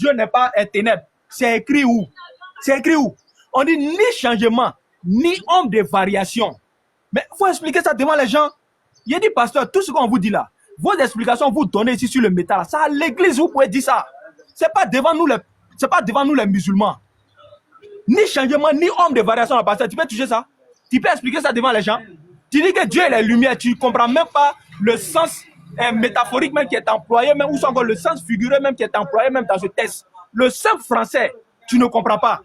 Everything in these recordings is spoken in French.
Dieu n'est pas ténèbres. C'est écrit où? C'est écrit où? On dit ni changement, ni homme de variation. Mais il faut expliquer ça devant les gens. Il a dit, pasteur, tout ce qu'on vous dit là, vos explications vous donnez ici sur le métal, ça à l'église, vous pouvez dire ça. C'est pas devant nous les musulmans. Ni changement, ni homme de variation, pasteur. Tu peux toucher ça? Tu peux expliquer ça devant les gens? Tu dis que Dieu est la lumière, tu ne comprends même pas le sens métaphorique même qui est employé, même, ou encore le sens figuré même qui est employé même dans ce texte. Le simple français, tu ne comprends pas.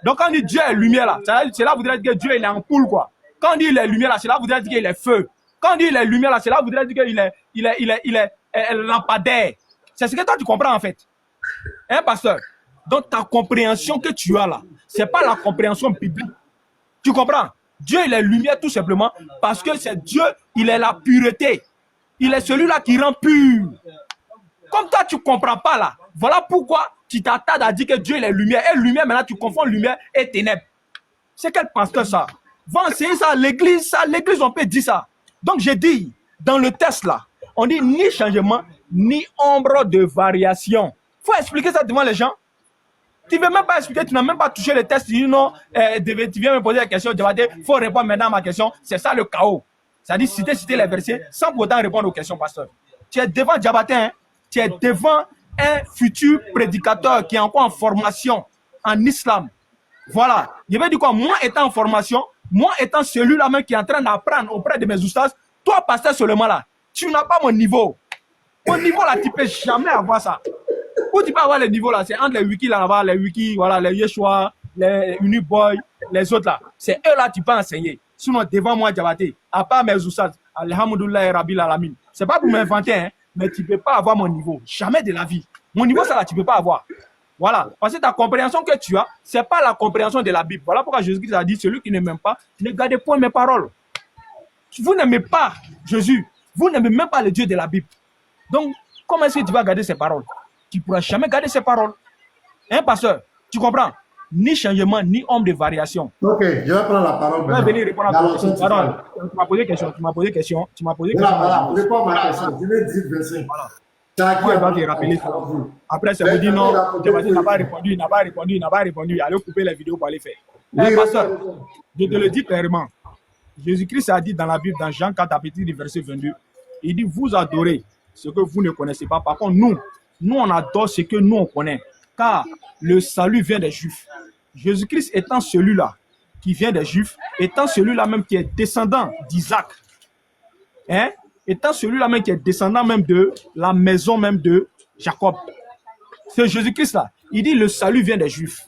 Donc quand on dit Dieu est lumière là, cela voudrait dire que Dieu il est en poule quoi. Quand on dit il est lumière là, cela voudrait dire qu'il est feu. Quand on dit il est lumière là, cela voudrait dire qu'il est lampadaire. C'est ce que toi tu comprends en fait. Hein pasteur? Donc ta compréhension que tu as là, c'est pas la compréhension biblique. Tu comprends? Dieu il est lumière tout simplement parce que c'est Dieu, il est la pureté. Il est celui-là qui rend pur. Comme toi tu ne comprends pas là, voilà pourquoi tu t'attardes à dire que Dieu il est lumière. Et lumière maintenant tu confonds lumière et ténèbres. C'est quel pasteur ça? Va enseigner ça à l'église on peut dire ça. Donc j'ai dit, dans le texte là, on dit ni changement, ni ombre de variation. Il faut expliquer ça devant les gens. Tu ne veux même pas expliquer, tu n'as même pas touché le texte, tu dis non, tu viens me poser la question, il faut répondre maintenant à ma question. C'est ça le chaos. C'est-à-dire citer les versets sans pour autant répondre aux questions, pasteur. Tu es devant Diabaté, hein? Tu es devant un futur prédicateur qui est encore en formation en islam. Voilà. Je vais dire quoi? Moi étant en formation, moi étant celui-là même qui est en train d'apprendre auprès de mes oustas, toi, pasteur seulement là, tu n'as pas mon niveau. Mon niveau là, tu ne peux jamais avoir ça. Où tu peux avoir le niveau là, c'est entre les wikis là-bas, les wikis, voilà, les Yeshua, les Uniboy, les autres là. C'est eux là tu peux enseigner. Sinon, devant moi, Diabaté, à part mes oustas, Alhamdoulilah et Rabbil Alamin. C'est pas pour m'inventer, hein, mais tu ne peux pas avoir mon niveau. Jamais de la vie. Mon niveau, ça là, tu ne peux pas avoir. Voilà. Parce que ta compréhension que tu as, ce n'est pas la compréhension de la Bible. Voilà pourquoi Jésus-Christ a dit, celui qui ne m'aime pas, ne gardez point mes paroles. Vous n'aimez pas Jésus. Vous n'aimez même pas le Dieu de la Bible. Donc, comment est-ce que tu vas garder ses paroles? Tu ne pourras jamais garder ses paroles. Hein, pasteur? Tu comprends? Ni changement, ni homme de variation. Ok, je vais prendre la parole. Je vais venir répondre à ta question. Pardon, tu m'as posé question. Voilà, réponds à ma question. Je vais dire verset. Voilà. Moi, il va te rappeler ça. Après, ça vous dit non, Diabaté n'a pas répondu. Allez couper la vidéo pour aller faire. Oui, pasteur, je te le dis clairement. Jésus-Christ a dit dans la Bible, dans Jean 4, à partir du verset 22, il dit, vous adorez ce que vous ne connaissez pas. Par contre, nous on adore ce que nous on connaît. Car le salut vient des Juifs. Jésus-Christ étant celui-là qui vient des Juifs, étant celui-là même qui est descendant d'Isaac, hein? Étant celui-là même qui est descendant même de la maison même de Jacob. C'est Jésus-Christ-là. Il dit le salut vient des Juifs.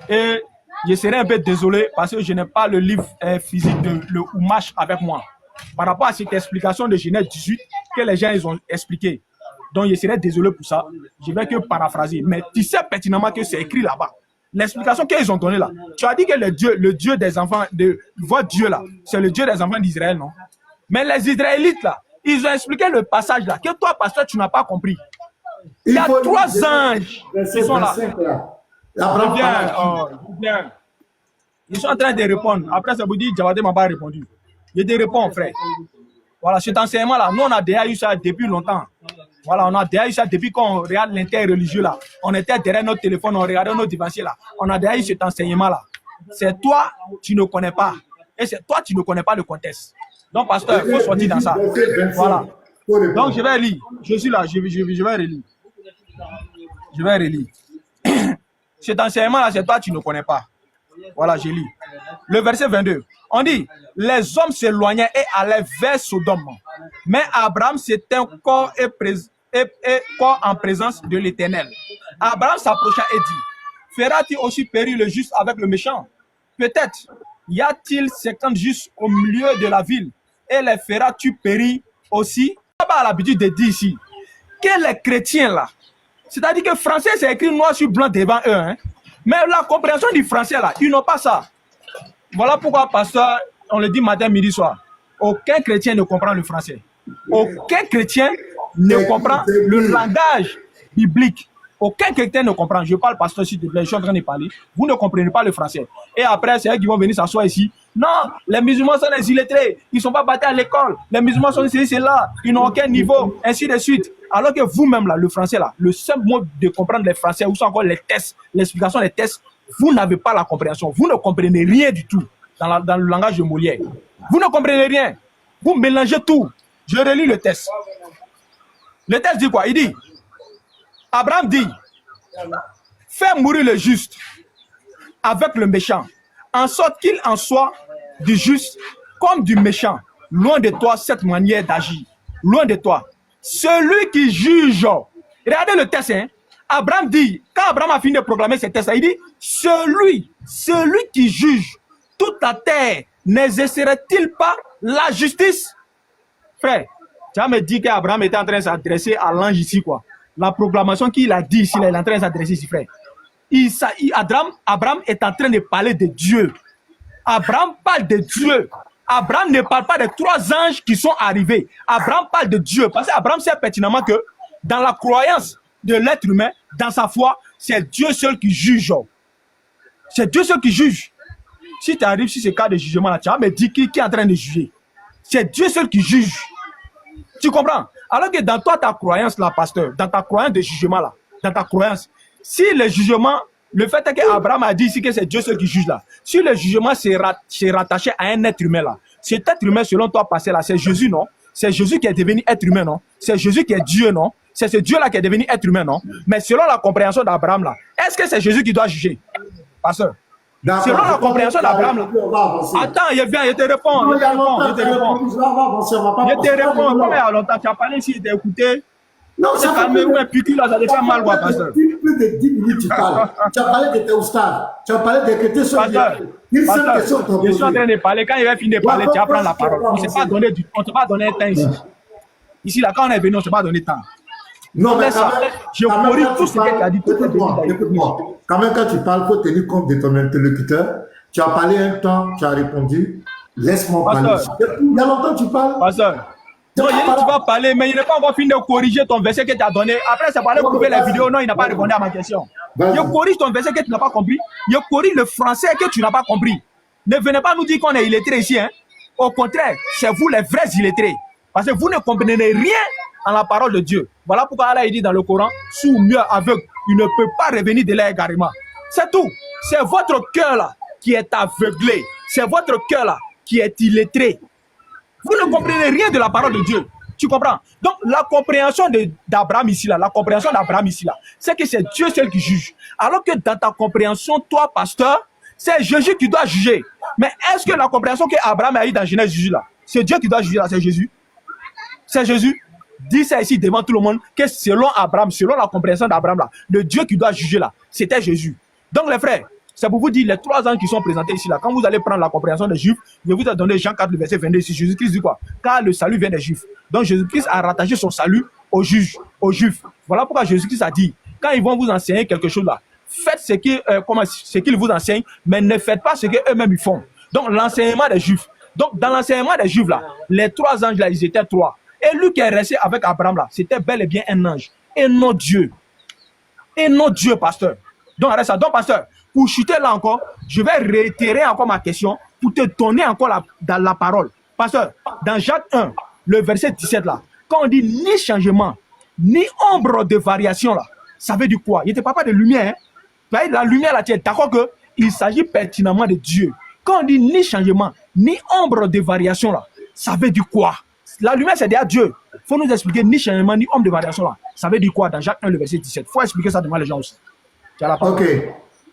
Et je serai un peu désolé parce que je n'ai pas le livre physique de le Oumash avec moi. Par rapport à cette explication de Genèse 18 que les gens ils ont expliqué. Donc je serai désolé pour ça. Je vais que paraphraser. Mais tu sais pertinemment que c'est écrit là-bas. L'explication qu'ils ont donnée là. Tu as dit que le Dieu des enfants, votre Dieu là, c'est le Dieu des enfants d'Israël, non? Mais les Israélites là, ils ont expliqué le passage là, que toi, pasteur, tu n'as pas compris. Il y a 3 anges qui sont là. Bien. Ils sont en train de répondre. Après, ça vous dit, Diabaté m'a pas répondu. Je te réponds, frère. Voilà, cet enseignement là, nous on a déjà eu ça depuis longtemps. Voilà, on a déjà eu ça depuis qu'on regarde l'interreligieux là. On était derrière notre téléphone, on regardait nos devanciers là. On a déjà eu cet enseignement là. C'est toi, tu ne connais pas. Et c'est toi, tu ne connais pas le contexte. Donc, pasteur, il faut sortir dans ça. Voilà. Donc, je vais lire. Je suis là, je vais relire. Je vais relire. Cet enseignement-là, c'est toi, tu ne connais pas. Voilà, je lis. Le verset 22. On dit, les hommes s'éloignaient et allaient vers Sodome. Mais Abraham s'éteint corps en présence de l'Éternel. Abraham s'approcha et dit, feras-tu aussi périr le juste avec le méchant? Peut-être y a-t-il 50 justes au milieu de la ville et les feras-tu périr aussi? On n'a pas l'habitude de dire ici que les chrétiens là, c'est-à-dire que le français c'est écrit noir sur blanc devant eux, hein? Mais la compréhension du français là, ils n'ont pas ça. Voilà pourquoi, pasteur, on le dit matin, midi, soir. Aucun chrétien ne comprend le français. Aucun chrétien ne comprend le langage biblique. Aucun chrétien ne comprend. Je parle, pasteur, s'il te plaît, je suis en train de parler. Vous ne comprenez pas le français. Et après, c'est eux qui vont venir s'asseoir ici. Non, les musulmans sont des illettrés. Ils ne sont pas battus à l'école. Les musulmans sont ici, c'est là. Ils n'ont aucun niveau. Ainsi de suite. Alors que vous-même, là, le français, là, le seul mode de comprendre les français, ou sont encore les tests, l'explication des tests, vous n'avez pas la compréhension. Vous ne comprenez rien du tout dans le langage de Molière. Vous ne comprenez rien. Vous mélangez tout. Je relis le test. Le test dit quoi? Il dit, Abraham dit, fais mourir le juste avec le méchant, en sorte qu'il en soit du juste comme du méchant. Loin de toi cette manière d'agir. Loin de toi. Celui qui juge. Regardez le test. Hein? Abraham dit, quand Abraham a fini de proclamer ce test, il dit, celui qui juge toute la terre, n'exercerait-il pas la justice? Frère, tu vas me dire qu'Abraham était en train de s'adresser à l'ange ici, quoi. La proclamation qu'il a dit ici, là, il est en train de s'adresser ici, frère. Abraham est en train de parler de Dieu. Abraham parle de Dieu. Abraham ne parle pas des 3 anges qui sont arrivés. Abraham parle de Dieu. Parce qu'Abraham sait pertinemment que dans la croyance de l'être humain, dans sa foi, c'est Dieu seul qui juge. C'est Dieu seul qui juge. Si tu arrives sur ce cas de jugement là, tu vas me dire qui est en train de juger. C'est Dieu seul qui juge. Tu comprends? Alors que dans toi, ta croyance là, pasteur, dans ta croyance de jugement là, dans ta croyance, si le jugement, le fait est qu'Abraham a dit ici que c'est Dieu seul qui juge là, si le jugement s'est rattaché à un être humain là, cet être humain selon toi passé là, c'est Jésus, non? C'est Jésus qui est devenu être humain, non? C'est Jésus qui est Dieu, non? C'est ce Dieu là qui est devenu être humain, non? Mais selon la compréhension d'Abraham là, est-ce que c'est Jésus qui doit juger? Pasteur. Selon la compréhension d'Abraham, attends, je te réponds. Je te réponds. Comme il y a longtemps, tu as parlé ici, tu as écouté. Non, ça fait plus de 10 minutes, tu parles. Tu as parlé de tes oustades. Tu as parlé de tes questions. Je suis en train de parler. Quand il va finir de parler, tu vas prendre la parole. On ne s'est pas donné un temps ici. Ici, là, quand on est venu, on ne s'est pas donné de temps. Non, mais je corrige tout ce que tu as dit. Écoute-moi. Quand même, quand tu parles, il faut tenir compte de ton interlocuteur. Tu as parlé un temps, tu as répondu. Laisse-moi parler. Il y a longtemps que tu parles. Pasteur. Non, il dit tu vas parler, mais il n'est pas encore fini de corriger ton verset que tu as donné. Après, c'est parler couper la vidéo. Non, il n'a pas répondu à ma question. Je corrige ton verset que tu n'as pas compris. Je corrige le français que tu n'as pas compris. Ne venez pas nous dire qu'on est illettrés ici. Hein. Au contraire, c'est vous les vrais illettrés. Parce que vous ne comprenez rien en la parole de Dieu. Voilà pourquoi Allah dit dans le Coran, sourd, muet, aveugle, il ne peut pas revenir de là égarément. C'est tout. C'est votre cœur là qui est aveuglé. C'est votre cœur là qui est illettré. Vous ne comprenez rien de la parole de Dieu. Tu comprends? Donc, la compréhension d'Abraham ici, là, c'est que c'est Dieu seul qui juge. Alors que dans ta compréhension, toi, pasteur, c'est Jésus qui doit juger. Mais est-ce que la compréhension qu'Abraham a eue dans Genèse 18, là, c'est Dieu qui doit juger, là, c'est Jésus? C'est Jésus? Dis ça ici devant tout le monde, que selon Abraham, selon la compréhension d'Abraham, là, le Dieu qui doit juger, là, c'était Jésus. Donc, les frères, c'est pour vous dire, les 3 anges qui sont présentés ici, là, quand vous allez prendre la compréhension des Juifs, je vais vous donner Jean 4, le verset 22 ici. Jésus-Christ dit quoi? Car le salut vient des Juifs. Donc Jésus-Christ a rattaché son salut aux Juifs. Voilà pourquoi Jésus-Christ a dit, quand ils vont vous enseigner quelque chose là, faites ce qu'ils vous enseignent, mais ne faites pas ce qu'eux-mêmes ils font. Donc l'enseignement des Juifs. Donc dans l'enseignement des Juifs là, les 3 anges là, ils étaient 3. Et lui qui est resté avec Abraham là, c'était bel et bien un ange. Et non Dieu. Et non Dieu, pasteur. Donc arrête ça. Donc pasteur, pour chuter là encore, je vais réitérer encore ma question pour te donner encore dans la parole. Pasteur, dans Jacques 1, le verset 17 là, quand on dit ni changement, ni ombre de variation là, ça veut dire quoi? Il ne te parle pas de lumière. Hein? La lumière là, tu es d'accord qu'il s'agit pertinemment de Dieu. Quand on dit ni changement, ni ombre de variation là, ça veut dire quoi? La lumière c'est déjà Dieu. Il faut nous expliquer ni changement, ni ombre de variation là. Ça veut dire quoi dans Jacques 1, le verset 17? Il faut expliquer ça devant les gens aussi.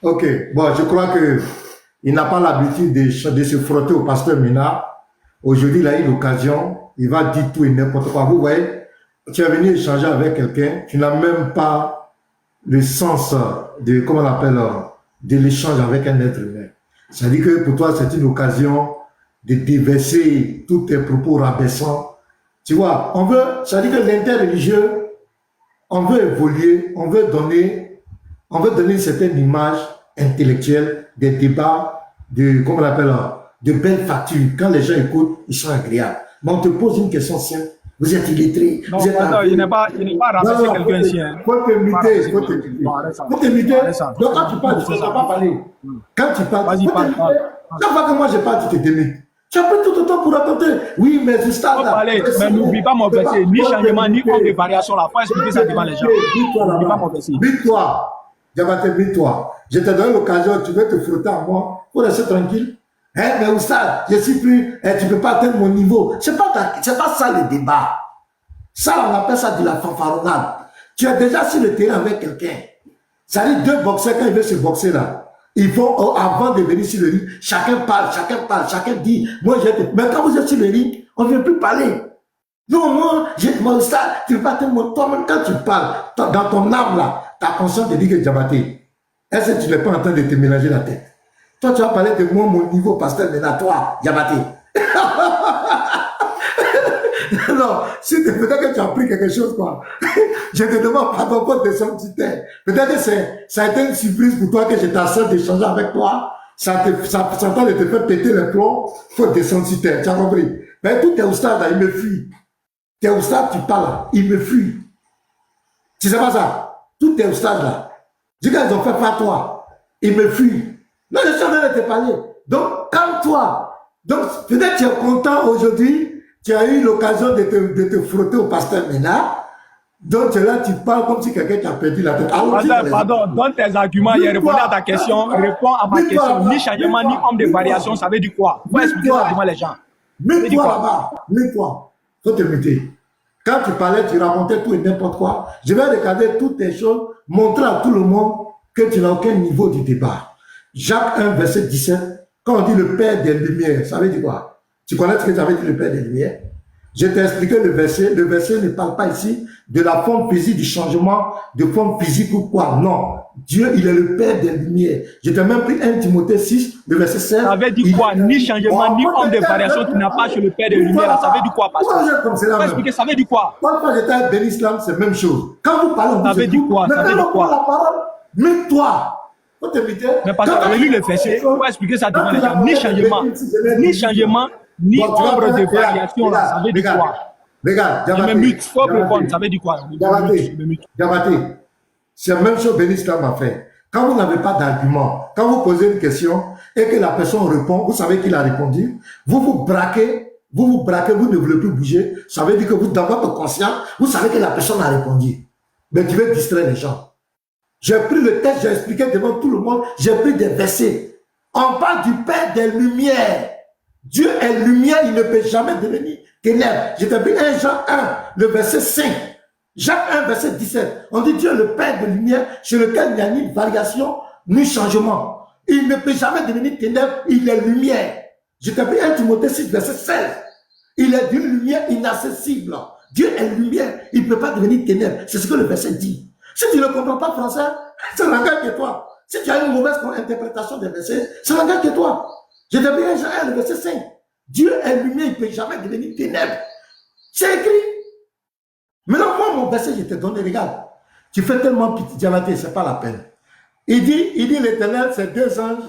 Ok. Bon, je crois qu'il n'a pas l'habitude de se frotter au pasteur Mina. Aujourd'hui, il a eu l'occasion. Il va dire tout et n'importe quoi. Vous voyez, tu es venu échanger avec quelqu'un. Tu n'as même pas le sens de, comment on appelle, de l'échange avec un être humain. C'est-à-dire que pour toi, c'est une occasion de déverser tous tes propos rabaissants. Tu vois, c'est-à-dire que l'interreligieux, on veut évoluer, on veut donner une certaine image intellectuelle, des débats, comment on appelle, de belles factures. Quand les gens écoutent, ils sont agréables. Mais on te pose une question simple. Vous êtes illettré. Non, il n'est pas rabaissé quelqu'un ici. Faut te muter. Donc quand tu parles, tu ne vas pas parler. Quand tu parles, chaque fois que moi je parle, tu te démites. Tu as pris tout le temps pour raconter. Oui, mais je Faut parler, mais n'oublie pas mon verset. Ni changement, ni homme de variation. Il faut expliquer ça devant les gens. N'oublie pas mon verset. Bite-toi. Diabaté, bite-toi. Je te donne l'occasion, tu veux te frotter à moi pour rester tranquille. Hein, mais Oustad, je suis plus, tu ne peux pas atteindre mon niveau. C'est pas ça le débat. Ça, on appelle ça de la fanfaronnade. Tu es déjà sur le terrain avec quelqu'un. Ça dit deux boxeurs, quand ils veulent se boxer là, ils vont, avant de venir sur le ring, chacun parle, chacun dit, moi j'ai été. Mais quand vous êtes sur le ring, on ne vient plus parler. Non, moi, ça, tu ne peux pas te montrer. Toi-même, quand tu parles, dans ton âme là, ta conscience te dit que Diabaté, est-ce que tu n'es pas en train de te mélanger la tête? Toi, tu vas parler de moi, mon niveau, pasteur, mais là, toi, Diabaté. Non, si peut-être que tu as appris quelque chose, quoi. Je te demande pardon pour descendre du terre. Peut-être que ça a été une surprise pour toi que je t'accepte d'échanger avec toi. Ça tente de te faire péter les plombs. Faut descendre sur terre. Tu as compris? Mais tout tes oustades là, il me fuit. Tes oustades, tu parles là, il me fuit. Tu sais pas ça? Tous tes oustades là. Du gars, ils ont fait par toi. Il me fuit. Non, je suis en train de te parler. Donc, calme-toi. Donc, peut-être tu es content aujourd'hui. Tu as eu l'occasion de te frotter au pasteur Ménard. Donc, tu es là, tu parles comme si quelqu'un t'a perdu la tête. Pardon, donne tes arguments. Il répond à ta question. Réponds à ma question. Ni changement, ni homme de variation, ça veut dire quoi? Faut expliquer ça devant les gens. Mets-toi là-bas. Mets-toi. Faut te muter. Quand tu parlais, tu racontais tout et n'importe quoi. Je vais regarder toutes tes choses, montrer à tout le monde que tu n'as aucun niveau du débat. Jacques 1, verset 17, quand on dit le Père des Lumières, ça veut dire quoi? Tu connais ce que ça veut dire le Père des Lumières? Je t'ai expliqué le verset. Le verset ne parle pas ici de la forme physique, du changement de forme physique ou quoi. Non. Dieu, il est le Père des Lumières. Je t'ai même pris 1 Timothée 6, le verset 16. Ça veut dire quoi? Ni changement, ni homme de variation qui n'a pas chez le Père des Lumières. Ça veut dire quoi, pasteur? Faut expliquer, ça veut dire quoi? Quand j'étais à Ben Islam, c'est la même chose. Quand vous parlez, ça veut dire quoi? Ça veut dire quoi? La parole, mets-toi. Mais pasteur, relis le verset. Faut expliquer ça devant les gens. Ni changement, ni ombre de variation, là, ça veut dire quoi? Regarde, je me mute, faut répondre, ça veut dire quoi? Diabaté, c'est la même chose que Ben Islam a fait. Quand vous n'avez pas d'argument, quand vous posez une question et que la personne répond, vous savez qu'il a répondu, vous vous braquez, vous ne voulez plus bouger, ça veut dire que vous, dans votre conscience, vous savez que la personne a répondu. Mais tu veux distraire les gens. J'ai pris le texte, j'ai expliqué devant tout le monde, j'ai pris des versets. On parle du Père des Lumières. Dieu est lumière, il ne peut jamais devenir ténèbres. Je t'ai pris 1 Jean 1, le verset 5. Jacques 1, verset 17. On dit Dieu est le Père de lumière, chez lequel il n'y a ni variation, ni changement. Il ne peut jamais devenir ténèbres, il est lumière. Je t'ai pris 1 Timothée 6, verset 16. Il est d'une lumière inaccessible. Dieu est lumière, il ne peut pas devenir ténèbres. C'est ce que le verset dit. Si tu ne comprends pas français, c'est l'engage que toi. Si tu as une mauvaise interprétation des versets, c'est l'engage que toi. Je t'ai pris 1 Jean 1, le verset 5. Dieu est lumière, il ne peut jamais devenir ténèbres. C'est écrit. Maintenant, moi, mon verset, je t'ai donné, regarde. Tu fais tellement petit, Diabaté, ce n'est pas la peine. Il dit l'Éternel, c'est 2 anges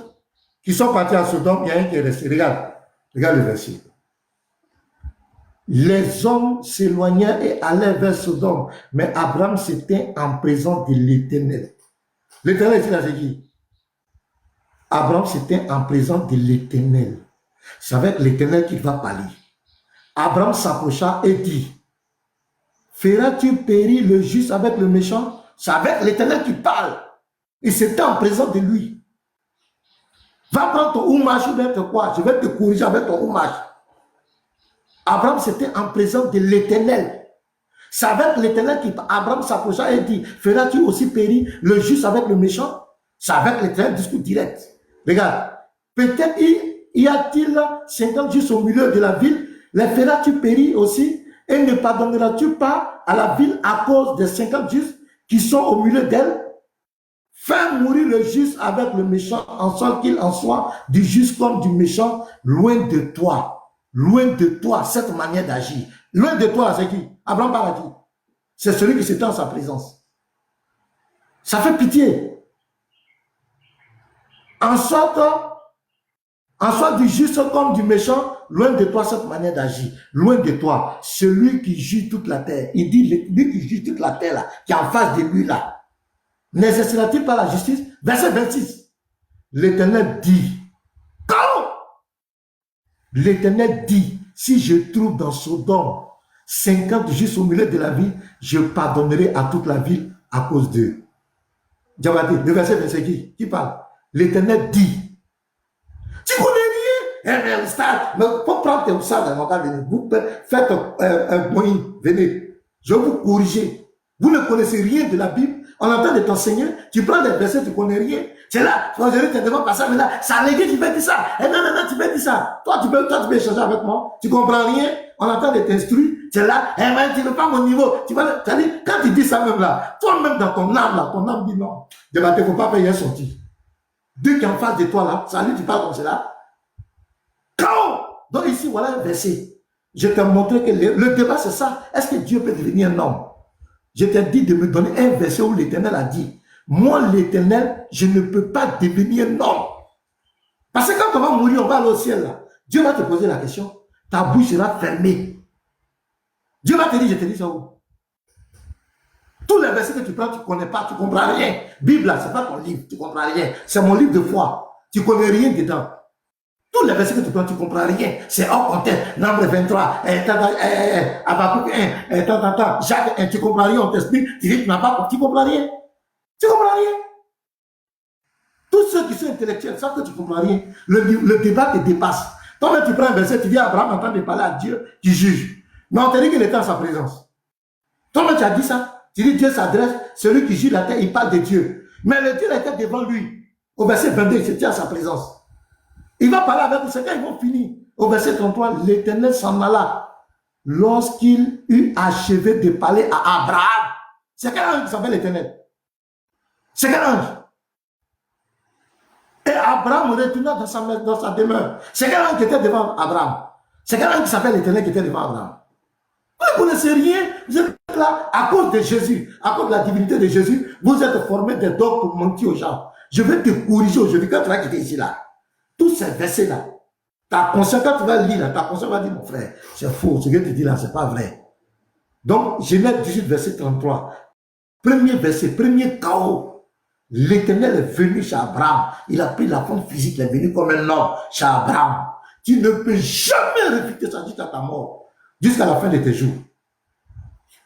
qui sont partis à Sodome, il y a un qui est resté. Regarde le verset. Les hommes s'éloignèrent et allèrent vers Sodome, mais Abraham s'était en présence de l'Éternel. L'Éternel, c'est qui? Abraham s'était en présence de l'Éternel. C'est avec l'Éternel qu'il va parler. Abraham s'approcha et dit, feras-tu périr le juste avec le méchant? C'est avec l'Éternel qui parle. Il s'était en présence de lui. Va prendre ton houmage, je vais te quoi? Je vais te corriger avec ton houmage. Abraham s'était en présence de l'Éternel. C'est avec l'Éternel qu'Abraham s'approcha et dit, feras-tu aussi périr le juste avec le méchant? C'est avec l'Éternel, discours direct. Regarde, peut-être y a-t-il 50 justes au milieu de la ville, les feras-tu périr aussi, et ne pardonneras-tu pas à la ville à cause des 50 justes qui sont au milieu d'elle? Fais mourir le juste avec le méchant, en sorte qu'il en soit du juste comme du méchant, loin de toi, cette manière d'agir. Loin de toi, c'est qui? Abraham parle à qui? C'est celui qui s'étend en sa présence. Ça fait pitié. En sorte du juste comme du méchant, loin de toi cette manière d'agir. Loin de toi, celui qui juge toute la terre. Il dit, lui qui juge toute la terre là, qui est en face de lui là. N'exercera-t-il pas la justice? Verset 26. L'Éternel dit, quand L'Éternel dit, si je trouve dans Sodome 50 justes au milieu de la ville, je pardonnerai à toute la ville à cause d'eux. Diabati, le verset 25 qui parle? L'Éternel dit, tu connais rien? Eh bien, mais pour prendre tes ça dans mon cas, vous faites un moyen, venez, je vais vous corriger. Vous ne connaissez rien de la Bible, on entend de t'enseigner, tu prends des versets, tu ne connais rien. C'est là, aujourd'hui, tu es devant passer, mais là, ça a légué, tu peux dire ça. Eh non, tu peux dire ça. Toi, tu peux échanger avec moi, tu ne comprends rien, on entend de t'instruire, tu es là, eh ben, tu ne veux pas mon niveau. Tu vas, quand tu dis ça même là, toi-même dans ton âme là, ton âme dit non. Il ne faut pas payer un sorti. Dieu qui est en face de toi là, salut, tu parles comme cela. Chaos! Donc ici, voilà un verset. Je t'ai montré que le débat c'est ça. Est-ce que Dieu peut devenir un homme? Je t'ai dit de me donner un verset où l'Éternel a dit, moi l'Éternel, je ne peux pas devenir un homme. Parce que quand on va mourir, on va aller au ciel là. Dieu va te poser la question. Ta bouche sera fermée. Dieu va te dire, je te dis ça où? Tous les versets que tu prends, tu ne connais pas, tu ne comprends rien. Bible là, ce n'est pas ton livre, tu ne comprends rien. C'est mon livre de foi. Tu ne connais rien dedans. Tous les versets que tu prends, tu ne comprends rien. C'est hors contexte. Nombre 23, Habakkuk 1, Jacques 1, tu ne comprends rien, on t'explique. Tu dis, tu n'as pas, tu ne comprends rien. Tu ne comprends rien. Tous ceux qui sont intellectuels savent que tu ne comprends rien. Le débat te dépasse. Toi-même, tu prends un verset, tu dis, Abraham entend de parler à Dieu, tu juges. Mais on te dit qu'il était en sa présence. Toi-même, tu as dit ça. Tu dis, Dieu s'adresse, celui qui juge la terre, il parle de Dieu. Mais le Dieu était devant lui. Au verset 22, il se tient à sa présence. Il va parler avec vous, c'est quand ils vont finir. Au verset 33, l'Éternel s'en alla lorsqu'il eut achevé de parler à Abraham. C'est quel ange qui s'appelle l'Éternel? C'est quel ange? Et Abraham retourna dans sa demeure. C'est quel ange qui était devant Abraham? C'est quel ange qui s'appelle l'Éternel qui était devant Abraham? Vous ne connaissez rien, vous êtes là à cause de Jésus, à cause de la divinité de Jésus, vous êtes formés des dogmes pour mentir aux gens. Je vais te corriger aujourd'hui quand tu vas quitter ici là. Tous ces versets-là, ta conscience, quand tu vas lire, là, ta conscience va dire, mon frère, c'est faux, ce que tu dis là, c'est pas vrai. Donc, Genèse 18, verset 33, premier verset, premier chaos. L'Éternel est venu chez Abraham, il a pris la forme physique, il est venu comme un homme chez Abraham. Tu ne peux jamais réfuter ça jusqu'à ta mort, jusqu'à la fin de tes jours.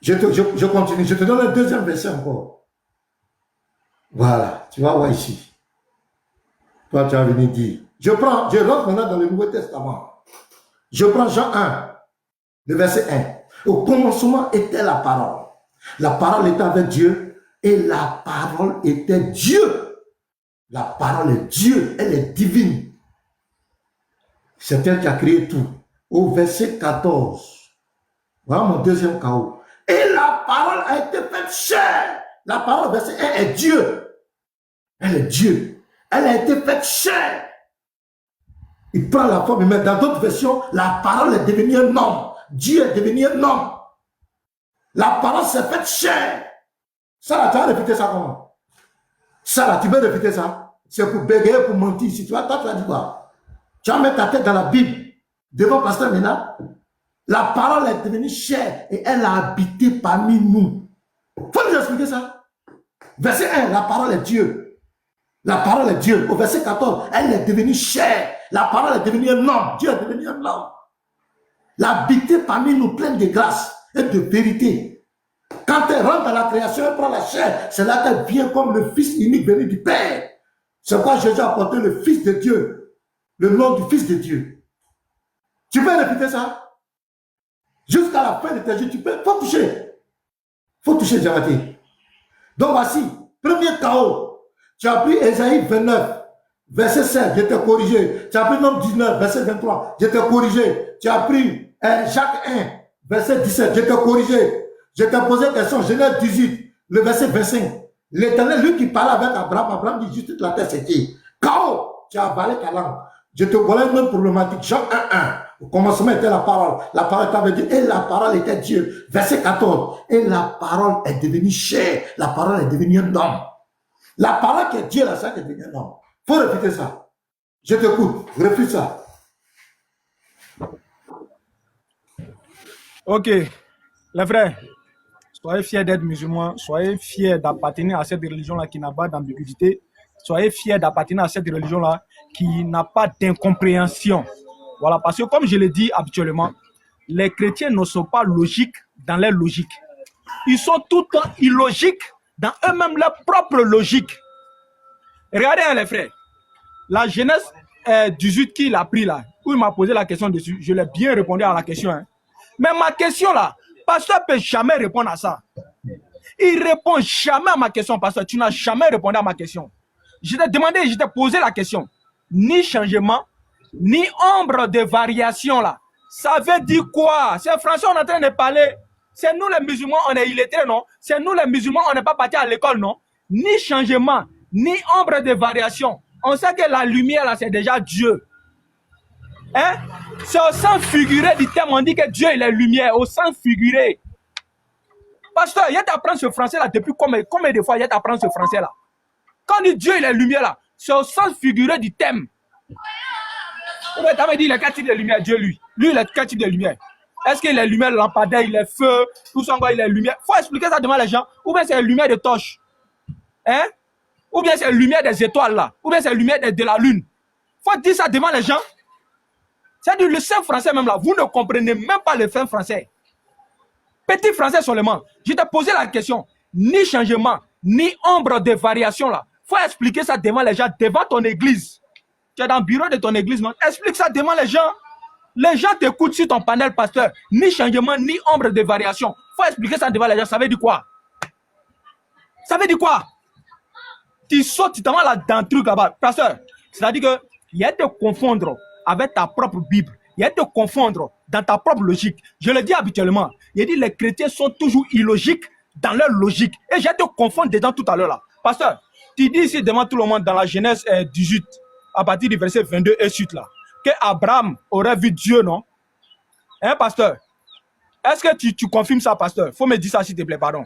Je continue, je te donne un deuxième verset encore. Voilà, tu vas voir ici. Toi, tu as venu dire. Je rentre maintenant dans le Nouveau Testament. Je prends Jean 1, le verset 1. Au commencement était la parole. La parole était avec Dieu et la parole était Dieu. La parole est Dieu, elle est divine. C'est elle qui a créé tout. Au verset 14. Voilà mon deuxième chaos. Et la parole a été faite chair. La parole, verset 1, est Dieu. Elle est Dieu. Elle a été faite chair. Il prend la forme, mais dans d'autres versions, la parole est devenue un homme. Dieu est devenu un homme. La parole s'est faite chair. Ça là, tu vas répéter ça comment? Ça là, tu peux répéter ça? C'est pour bégayer, pour mentir. Si tu vas, toi, tu vas dire quoi? Tu vas mettre ta tête dans la Bible, devant Pasteur Ménard. La parole est devenue chair et elle a habité parmi nous. Faut nous expliquer ça. Verset 1, la parole est Dieu. La parole est Dieu. Au verset 14, elle est devenue chair. La parole est devenue un homme. Dieu est devenu un homme. L'habiter parmi nous pleine de grâce et de vérité. Quand elle rentre dans la création, elle prend la chair. C'est là qu'elle vient comme le Fils unique venu du Père. C'est pourquoi Jésus a porté le Fils de Dieu. Le nom du Fils de Dieu. Tu peux répéter ça? Jusqu'à la fin de tes jours, tu peux. Faut toucher. Faut toucher, Diamaté. Donc voici, premier chaos. Tu as pris Ésaïe 29, verset 7, je t'ai corrigé. Tu as pris Nombre 19, verset 23, je t'ai corrigé. Tu as pris Jacques 1, verset 17, je t'ai corrigé. Je t'ai posé une question, Genèse 18, le verset 25. L'Éternel, lui qui parlait avec Abraham, Abraham dit juste la terre, c'est qui? Chaos, tu as avalé ta langue. Je te voilà une même problématique. Jean 1, au commencement était la parole. La parole t'avait dit, et la parole était Dieu. Verset 14, et la parole est devenue chair. La parole est devenue un homme. La parole qui est Dieu, là, ça qui est devenu un homme. Il faut répéter ça. Je t'écoute, répète ça. Ok, les frères, soyez fiers d'être musulmans, soyez fiers d'appartenir à cette religion-là qui n'a pas d'ambiguïté, soyez fiers d'appartenir à cette religion-là qui n'a pas d'incompréhension. Voilà, parce que comme je l'ai dit habituellement, les chrétiens ne sont pas logiques dans leur logique. Ils sont tout le temps illogiques dans eux-mêmes leur propre logique. Regardez les frères, la Genèse 18 qu'il a pris là, où il m'a posé la question dessus, je l'ai bien répondu à la question. Hein. Mais ma question là, pasteur ne peut jamais répondre à ça. Il répond jamais à ma question, pasteur. Tu n'as jamais répondu à ma question. Je t'ai demandé, je t'ai posé la question. Ni changement, ni ombre de variation là. Ça veut dire quoi? C'est Français, on est en train de parler. C'est nous les musulmans, on est illettrés, non? C'est nous les musulmans, on n'est pas partis à l'école, non? Ni changement, ni ombre de variation. On sait que la lumière là, c'est déjà Dieu. Hein? C'est au sens figuré du terme, on dit que Dieu il est lumière, au sens figuré. Pasteur, il y a t'apprendre ce français là depuis combien de fois il y a t'apprendre ce français là? Quand on dit Dieu il est lumière là, c'est au sens figuré du thème. Tu m'as dit il est quel type de lumière Dieu lui? Lui il est quel type de lumière? Est-ce qu'il est lumière lampadaire, il est feu, tout ça il est lumière? Faut expliquer ça devant les gens. Ou bien c'est la lumière de torche? Hein? Ou bien c'est la lumière des étoiles là? Ou bien c'est la lumière de la lune? Faut dire ça devant les gens. C'est-à-dire le saint français même là, vous ne comprenez même pas le fin français. Petit français seulement. Je t'ai posé la question. Ni changement, ni ombre de variation là. Faut expliquer ça devant les gens, devant ton église. Tu es dans le bureau de ton église, non? Explique ça devant les gens. Les gens t'écoutent sur ton panel, pasteur. Ni changement, ni ombre de variation. Faut expliquer ça devant les gens. Ça veut dire quoi? Ça veut dire quoi? Tu sautes, tu t'en vas là dans le truc là-bas. Pasteur, c'est-à-dire que il y a te confondre avec ta propre Bible. Il y a te confondre dans ta propre logique. Je le dis habituellement. Il dit les chrétiens sont toujours illogiques dans leur logique. Et j'ai te confondre dedans tout à l'heure là. Pasteur, tu dis ici devant tout le monde dans la Genèse 18, à partir du verset 22 et suite là, que Abraham aurait vu Dieu, non? Hein, pasteur? Est-ce que tu confirmes ça, pasteur? Faut me dire ça, s'il te plaît, pardon.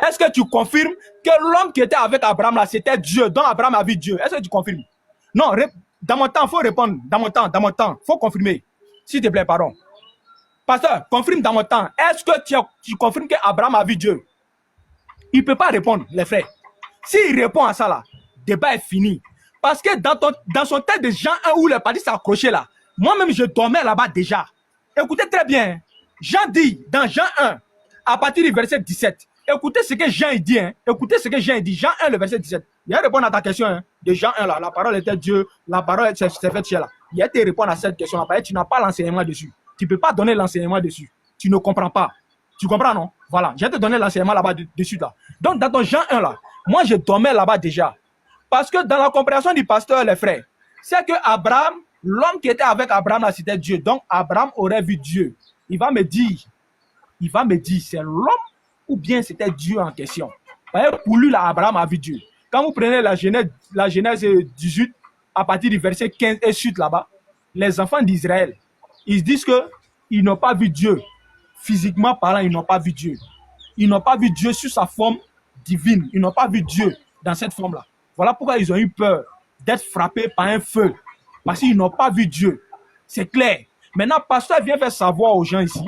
Est-ce que tu confirmes que l'homme qui était avec Abraham là, c'était Dieu, dont Abraham a vu Dieu? Est-ce que tu confirmes? Non, dans mon temps, il faut répondre. Dans mon temps, il faut confirmer. S'il te plaît, pardon. Pasteur, confirme dans mon temps. Est-ce que tu confirmes qu'Abraham a vu Dieu? Il ne peut pas répondre, les frères. S'il répond à ça là, le débat est fini. Parce que dans son texte de Jean 1 où le parti s'est accroché là, moi-même je dormais là-bas déjà. Écoutez très bien. Jean dit, dans Jean 1, à partir du verset 17, écoutez ce que Jean dit. Hein. Écoutez ce que Jean dit. Jean 1, le verset 17. Il a répondu à ta question. Hein, de Jean 1 là. La parole était Dieu. La parole s'est faite chez là. Il a te répondre à cette question là. Tu n'as pas l'enseignement dessus. Tu ne peux pas donner l'enseignement dessus. Tu ne comprends pas. Tu comprends, non? Voilà. J'ai te donné l'enseignement là-bas dessus là. Donc, dans ton Jean 1 là, moi je dormais là-bas déjà. Parce que dans la compréhension du pasteur, les frères, c'est que Abraham, l'homme qui était avec Abraham là, c'était Dieu. Donc, Abraham aurait vu Dieu. Il va me dire, c'est l'homme ou bien c'était Dieu en question. Pour lui, là, Abraham a vu Dieu. Quand vous prenez la Genèse 18, à partir du verset 15 et suite là-bas, les enfants d'Israël, ils disent qu'ils n'ont pas vu Dieu. Physiquement parlant, ils n'ont pas vu Dieu. Ils n'ont pas vu Dieu sur sa forme divine. Ils n'ont pas vu Dieu dans cette forme-là. Voilà pourquoi ils ont eu peur d'être frappés par un feu. Parce qu'ils n'ont pas vu Dieu. C'est clair. Maintenant, pasteur vient faire savoir aux gens ici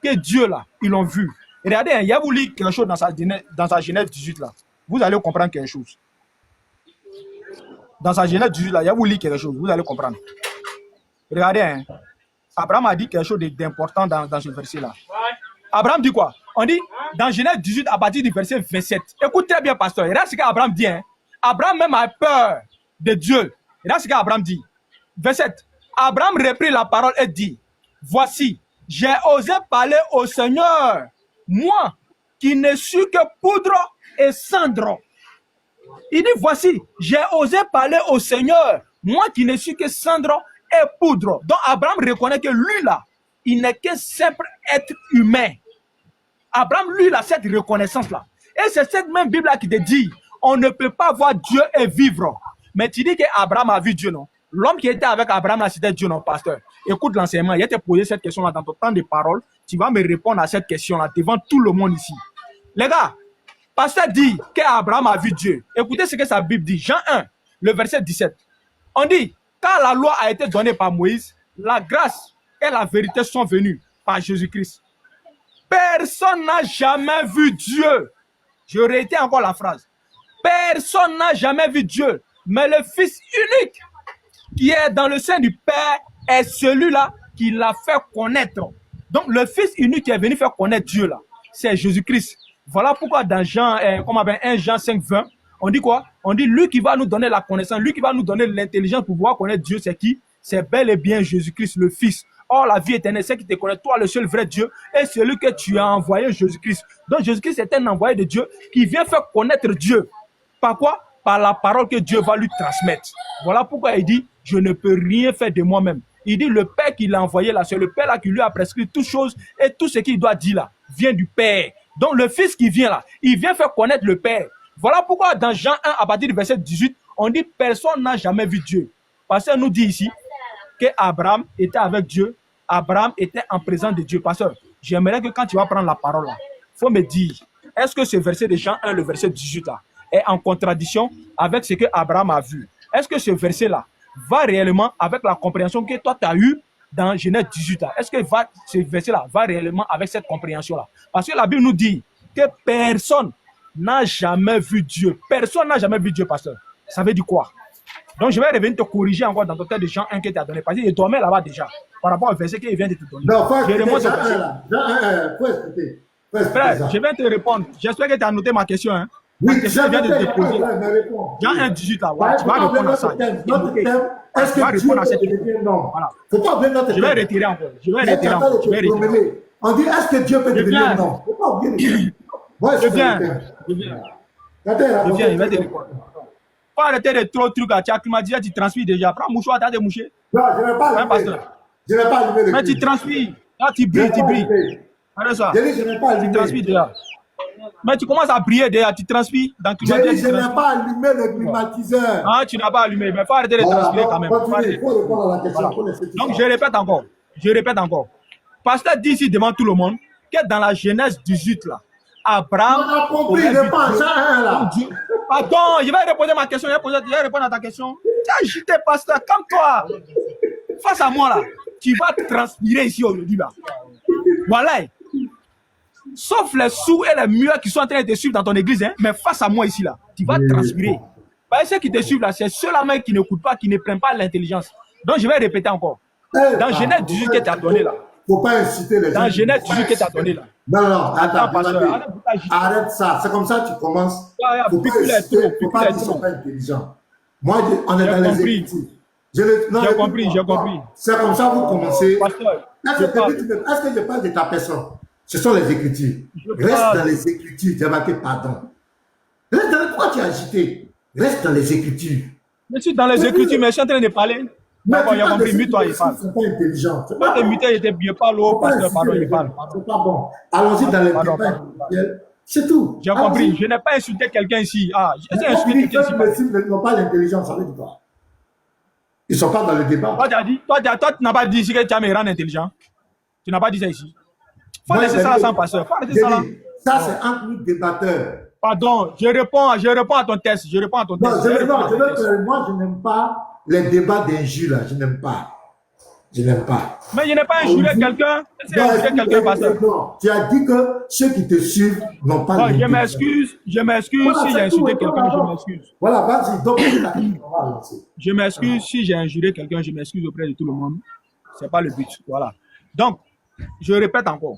que Dieu, là, ils l'ont vu. Regardez, il y a vous lire quelque chose dans sa Genèse 18, là. Vous allez comprendre quelque chose. Dans sa Genèse 18, là, il y a vous lire quelque chose. Vous allez comprendre. Regardez, hein. Abraham a dit quelque chose d'important dans ce verset-là. Abraham dit quoi? On dit, dans Genèse 18, à partir du verset 27. Écoute très bien, pasteur. Regarde ce qu'Abraham dit. Hein. Abraham même a peur de Dieu. Regarde ce qu'Abraham dit. Verset. Abraham reprit la parole et dit, voici, j'ai osé parler au Seigneur, moi qui ne suis que poudre et cendre. Il dit, voici, j'ai osé parler au Seigneur, moi qui ne suis que cendre et poudre. Donc Abraham reconnaît que lui là, il n'est qu'un simple être humain. Abraham, lui, il a cette reconnaissance-là. Et c'est cette même Bible-là qui te dit, on ne peut pas voir Dieu et vivre. Mais tu dis qu'Abraham a vu Dieu, non? L'homme qui était avec Abraham, là, c'était Dieu, non, pasteur? Écoute l'enseignement, il a te posé cette question-là dans ton temps de parole. Tu vas me répondre à cette question-là devant tout le monde ici. Les gars, pasteur dit qu'Abraham a vu Dieu. Écoutez ce que sa Bible dit. Jean 1, le verset 17. On dit, quand la loi a été donnée par Moïse, la grâce et la vérité sont venues par Jésus-Christ. Personne n'a jamais vu Dieu. Je réitère encore la phrase. Personne n'a jamais vu Dieu, mais le Fils unique qui est dans le sein du Père est celui-là qui l'a fait connaître. Donc, le Fils unique qui est venu faire connaître Dieu, là, c'est Jésus-Christ. Voilà pourquoi dans Jean, 1 Jean 5, 20, on dit quoi? On dit, lui qui va nous donner la connaissance, lui qui va nous donner l'intelligence pour pouvoir connaître Dieu, c'est qui? C'est bel et bien Jésus-Christ, le Fils. Or, la vie éternelle, c'est qui te connaît, toi, le seul vrai Dieu, et celui que tu as envoyé, Jésus-Christ. Donc, Jésus-Christ est un envoyé de Dieu qui vient faire connaître Dieu. Par quoi? Par la parole que Dieu va lui transmettre. Voilà pourquoi il dit, je ne peux rien faire de moi-même. Il dit, le Père qui l'a envoyé là, c'est le Père là qui lui a prescrit toutes choses, et tout ce qu'il doit dire là vient du Père. Donc, le Fils qui vient là, il vient faire connaître le Père. Voilà pourquoi dans Jean 1, à partir du verset 18, on dit, personne n'a jamais vu Dieu. Parce qu'on nous dit ici que Abraham était avec Dieu, Abraham était en présence de Dieu. Pasteur, j'aimerais que quand tu vas prendre la parole là, il faut me dire, est-ce que ce verset de Jean 1, le verset 18 là, est en contradiction avec ce que Abraham a vu? Est-ce que ce verset là va réellement avec la compréhension que toi tu as eue dans Genèse 18 là? Est-ce que ce verset là va réellement avec cette compréhension là? Parce que la Bible nous dit que personne n'a jamais vu Dieu. Personne n'a jamais vu Dieu, pasteur. Ça veut dire quoi? Donc, je vais revenir te corriger encore dans ton texte de Jean 1 que tu as donné. Parce qu'il dormait là-bas déjà, par rapport au verset qu'il vient de te donner. Non, faut je remonte Jean au verset. 1 là. Jean 1, faut expliquer. Frère, je vais te répondre. J'espère que tu as noté ma question. Hein. Oui, Ma question vient de te poser. Jean 1, Jean 18 là, voilà, tu vas répondre à ça. Notre thème, est-ce Tu vas que répondre à Dieu cette peut question. devenir non? Voilà. Faut pas oublier notre Je thème. vais retirer encore. Je vais Mais retirer t'attends encore. de Je vais te retirer. promener. On dit, est-ce que Dieu peut Je devenir viens. non? Faut pas oublier le thème. Moi, Je c'est viens. le thème. Je viens. Attends, Je viens. Je vais te répondre. Faut arrêter de trop trucs à tu as climatisé, tu transpires déjà. Prends mouchoir, t'as des mouchés. Non, je ne vais pas Ouais, allumer. pasteur. Je ne vais pas allumer le Mais tu cri. transpires. Là, tu Je brilles, ne vais tu pas brilles. allumer. Arrête ça. J'ai dit, je n'ai pas Tu allumé. transpires déjà. Mais tu commences à briller déjà, tu transpires dans le J'ai dit, climatiseur. je Tu n'ai transpires. pas allumé le climatiseur. Ah, tu n'as pas allumé. Mais faut arrêter de Voilà, transpirer donc, quand même. Faut continue. arrêter. Il faut répondre à la question. Voilà. Faut laisser tout Donc, ça. je répète encore. Je répète encore. Pasteur dit ici devant tout le monde que dans la Genèse 18, là, Abraham. On a compris, aurait il vu n'est pas en Dieu. Jean 1 là. Donc, Dieu- Pardon, je vais reposer ma question. Je vais répondre à ta question. Tu as agité, pasteur. Calme-toi. Face à moi, là, tu vas transpirer ici aujourd'hui, là. Voilà. Sauf les sourds et les muets qui sont en train de te suivre dans ton église, hein, mais face à moi ici, là, tu vas transpirer. Parce que ceux qui te suivent là, c'est ceux-là même qui n'écoutent pas, qui ne prennent pas l'intelligence. Donc, je vais répéter encore. Dans Genèse 18 que tu as donné là. Faut pas inciter les gens. Dans Genèse 18 que tu as donné là. Non, non, attends, pasteur, Jonathan. arrête de t'agiter. Arrête ça. C'est comme ça que tu commences. Ouais, Faut pas picule est inciter, trop, faut picule pas est dire qu'ils trop. sont pas intelligents. Moi, on est J'ai dans les compris. écritures. J'ai compris, j'ai compris. C'est comme ça que vous commencez. Pasteur, Est-ce je que, parle. est-ce que je parle de ta personne? Ce sont les écritures. Je Reste parle. dans les écritures. Tu as marqué pardon. Reste dans pourquoi tu es agité? Reste dans les écritures. Je suis dans les écritures, mais je suis en train de parler. D'accord, j'ai compris. Mute-toi, il parle. Ils ne sont pas intelligents. C'est Toi, pas t'es bon. muté, je parle au Faut pas pasteur, pardon, inciter il parle. les gens. C'est pas bon. Allons-y dans les Pardon, débats pardon. intellectuels. C'est tout. J'ai compris. Je n'ai pas insulté quelqu'un ici. Ah, j'ai insulté quelqu'un ici. Ils n'ont pas l'intelligence, ça veut dire quoi? Ils ne sont pas dans le débat. Toi, tu as dit, toi, tu n'as pas dit ici que tu vas me rendre intelligent. Tu n'as pas dit ça ici. Faut Moi, laisser j'ai ça là dit- sans pasteur. Faut arrêter j'ai ça là. dit, ça, c'est entre nous débatteurs. Pardon, je réponds à ton test. Je réponds à ton Non, test. je, Je réponds à non, je ton veux test. que moi, je n'aime pas les débats d'injures, là. Je n'aime pas. Je n'aime pas. Mais je n'ai pas injuré quelqu'un. C'est Non, injuré quelqu'un, pasteur. non, tu as dit que ceux qui te suivent n'ont pas Non, je l'intelligence. m'excuse Voilà, si j'ai c'est tout, insulté et quelqu'un, voilà, je donc. m'excuse. Voilà, vas-y, donc, on va lancer. Je m'excuse si j'ai injuré quelqu'un, je m'excuse auprès de tout le monde. C'est pas le but. Voilà. Donc, je répète encore.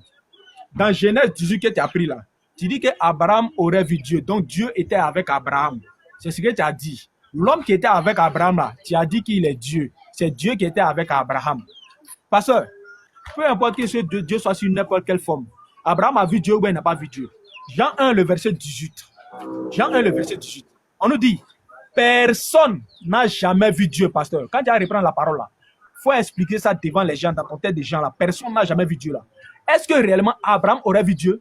Dans Genèse 18 que tu as pris là, tu dis que Abraham aurait vu Dieu. Donc Dieu était avec Abraham. C'est ce que tu as dit. L'homme qui était avec Abraham là, tu as dit qu'il est Dieu. C'est Dieu qui était avec Abraham. Pasteur, peu importe que ce Dieu soit sur n'importe quelle forme, Abraham a vu Dieu ou bien il n'a pas vu Dieu. Jean 1, le verset 18. Jean 1, le verset 18. On nous dit, personne n'a jamais vu Dieu, pasteur. Quand tu vas reprendre la parole là, il faut expliquer ça devant les gens, dans ton tête des gens là. Personne n'a jamais vu Dieu là. Est-ce que réellement Abraham aurait vu Dieu?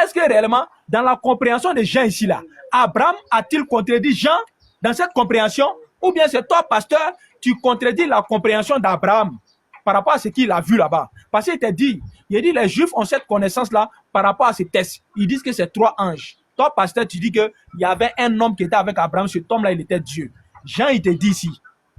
Est-ce que réellement, dans la compréhension des gens ici là, Abraham a-t-il contredit Jean dans cette compréhension? Ou bien c'est toi, pasteur, tu contredis la compréhension d'Abraham par rapport à ce qu'il a vu là-bas? Parce qu'il t'a dit, les Juifs ont cette connaissance-là par rapport à ces tests. Ils disent que c'est 3 anges. Toi, pasteur, tu dis qu'il y avait un homme qui était avec Abraham. Cet homme-là, il était Dieu. Jean, il te dit ici,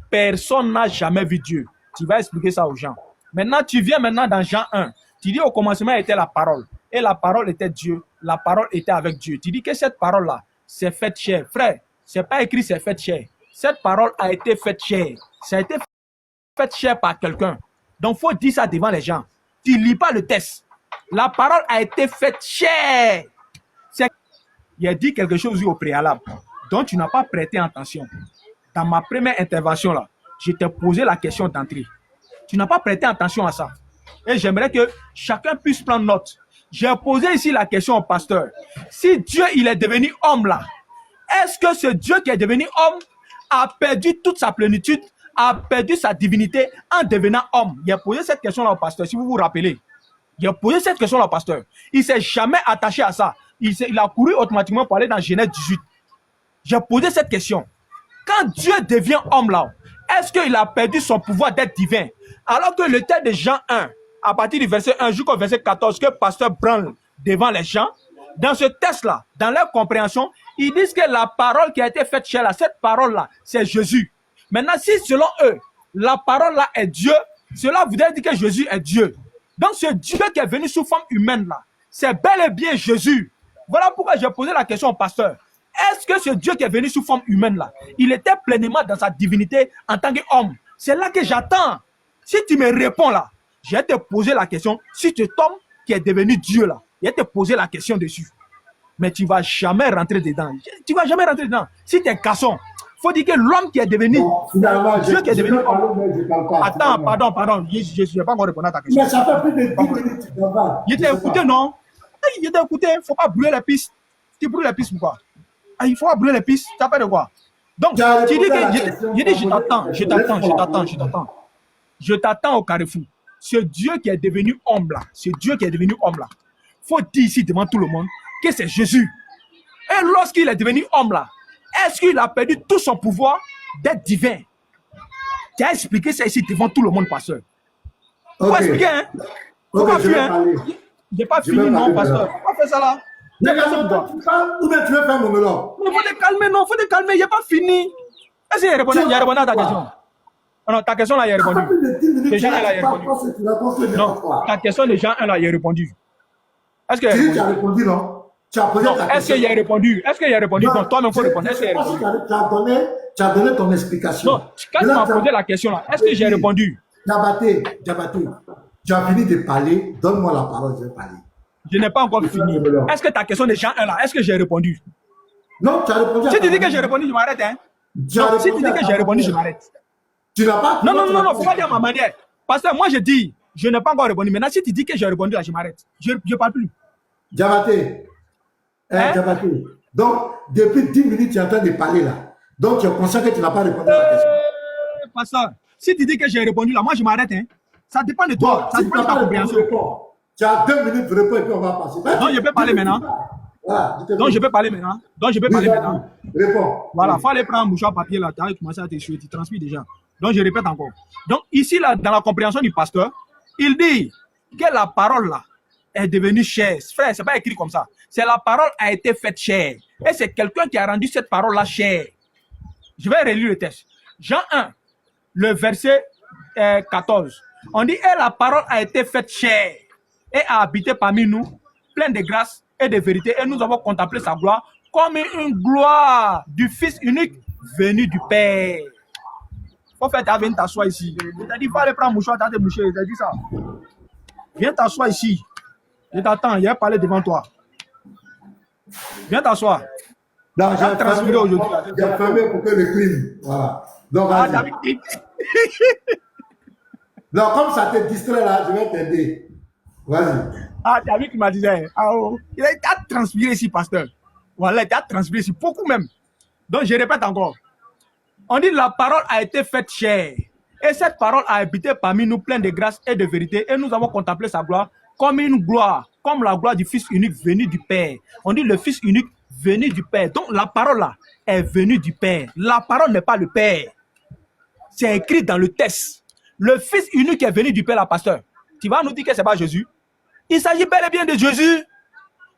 personne n'a jamais vu Dieu. Tu vas expliquer ça aux gens. Maintenant, tu viens maintenant dans Jean 1. Tu dis au commencement était la parole. Et la parole était Dieu. La parole était avec Dieu. Tu dis que cette parole-là, c'est faite chair. Frère, c'est pas écrit c'est faite chair. Cette parole a été faite chair. Ça a été faite chair par quelqu'un. Donc, il faut dire ça devant les gens. Tu ne lis pas le texte. La parole a été faite chair. Il a dit quelque chose au préalable dont tu n'as pas prêté attention. Dans ma première intervention, là, je t'ai posé la question d'entrée. Tu n'as pas prêté attention à ça. Et j'aimerais que chacun puisse prendre note. J'ai posé ici la question au pasteur. Si Dieu, il est devenu homme là, est-ce que ce Dieu qui est devenu homme a perdu toute sa plénitude, a perdu sa divinité en devenant homme? Il a posé cette question-là au pasteur, si vous vous rappelez. Il a posé cette question-là au pasteur. Il ne s'est jamais attaché à ça. Il a couru automatiquement pour aller dans Genèse 18. J'ai posé cette question. Quand Dieu devient homme là, est-ce qu'il a perdu son pouvoir d'être divin? Alors que le texte de Jean 1, à partir du verset 1 jusqu'au verset 14, que pasteur branle devant les gens, dans ce texte-là, dans leur compréhension, ils disent que la parole qui a été faite chair là, cette parole-là, c'est Jésus. Maintenant, si selon eux, la parole-là est Dieu, cela voudrait dire que Jésus est Dieu. Donc, ce Dieu qui est venu sous forme humaine là, c'est bel et bien Jésus. Voilà pourquoi j'ai posé la question au pasteur. Est-ce que ce Dieu qui est venu sous forme humaine là, il était pleinement dans sa divinité en tant qu'homme? C'est là que j'attends. Si tu me réponds là, je vais te poser la question. Si cet homme qui est devenu Dieu là, je vais te poser la question dessus. Mais tu ne vas jamais rentrer dedans. Tu ne vas jamais rentrer dedans. Si tu es garçon, il faut dire que l'homme qui est devenu Dieu qui est devenu homme. Attends, pardon. Je ne vais pas encore répondre à ta question. Mais ça fait plus de 10 minutes. Je t'ai écouté, non? Je t'ai écouté. Il ne faut pas brûler les pistes. Tu brûles les pistes pourquoi? Il faut pas brûler les pistes. Ça fait de quoi? Donc, tu dis que je t'attends au carrefour. Ce Dieu qui est devenu homme là, faut dire ici devant tout le monde que c'est Jésus. Et lorsqu'il est devenu homme là, est-ce qu'il a perdu tout son pouvoir d'être divin? Tu as expliqué ça ici devant tout le monde, pasteur. Faut expliquer, hein? Faut pas fuir, hein? J'ai pas fini, non, pasteur. Faut pas faire ça là. Ou bien tu veux faire mon mélange? Il faut te calmer, non, faut te calmer, il n'a pas fini. Est-ce qu'il a répondu à ta question? Non, ta question là, il a répondu. Déjà, il a répondu. Non, ta question de Jean 1 là, il a répondu. Est-ce qu'il a répondu? Tu as répondu, non? Tu as posé ta question. Est-ce qu'il a répondu? Est-ce qu'il a répondu? Non, toi-même, il faut répondre. Est-ce qu'il a répondu? Tu as donné ton explication. Non, quand tu m'as posé la question là, est-ce que j'ai répondu? Diabaté, tu as fini de parler, donne-moi la parole, je vais parler. Je n'ai pas encore fini. Est-ce que ta question de Jean 1 là, est-ce que j'ai répondu? Non, tu as répondu. Si tu dis que j'ai répondu, je m'arrête, hein? Non, si tu dis que j'ai répondu, je m'arrête. Tu n'as pas. Non, il ne faut pas dire à ma manière. Parce que moi, je dis, je n'ai pas encore répondu. Maintenant, si tu dis que j'ai répondu, là, je m'arrête. Je ne parle plus. Diabaté. Diabaté. Donc, depuis 10 minutes, tu es en train de parler là. Donc, tu es conscient que tu n'as pas répondu à la question. Pasteur, si tu dis que j'ai répondu là, moi, je m'arrête, hein? Ça dépend de toi. Bon, ça dépend de ta compréhension. Tu as 2 minutes de réponse et puis on va passer. Donc, je peux parler maintenant. Voilà, Donc, je peux parler maintenant. Réponds. Voilà, il faut aller prendre un mouchoir papier là. Tu as commencé à t'essuyer, tu transpires déjà. Donc, je répète encore. Donc, ici, là, dans la compréhension du pasteur, il dit que la parole là est devenue chair. Frère, ce n'est pas écrit comme ça. C'est la parole a été faite chair. Et c'est quelqu'un qui a rendu cette parole là chair. Je vais relire le texte. Jean 1, le verset 14. On dit, et la parole a été faite chair et a habité parmi nous, plein de grâce et de vérité. Et nous avons contemplé sa gloire comme une gloire du Fils unique venu du Père. En fait, viens t'asseoir ici. Je t'ai dit, va aller prendre un mouchoir, t'as te moucher. Je t'ai dit ça. Viens t'asseoir ici. Je t'attends, il a parlé devant toi. Viens t'asseoir. Non, j'ai transféré aujourd'hui. J'ai fermé pour que le clim. Voilà. Donc, non, comme ça te distrait là, je vais t'aider. Vas-y. Ah, t'as vu qu'il m'a dit, il a transpiré ici, pasteur. Voilà, il a transpiré ici, beaucoup même. Donc, je répète encore. On dit la parole a été faite chair. Et cette parole a habité parmi nous plein de grâce et de vérité. Et nous avons contemplé sa gloire comme une gloire, comme la gloire du Fils unique venu du Père. On dit le Fils unique venu du Père. Donc, la parole là est venue du Père. La parole n'est pas le Père. C'est écrit dans le texte. Le Fils unique est venu du Père, la pasteur. Tu vas nous dire que ce n'est pas Jésus. Il s'agit bel et bien de Jésus.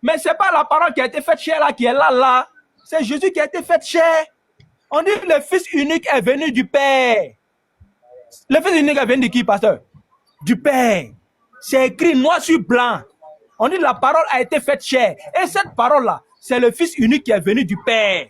Mais ce n'est pas la parole qui a été faite chair là, qui est là. C'est Jésus qui a été fait chair. On dit que le Fils unique est venu du Père. Le Fils unique est venu de qui, pasteur? Du Père. C'est écrit noir sur blanc. On dit que la parole a été faite chair. Et cette parole-là, c'est le Fils unique qui est venu du Père.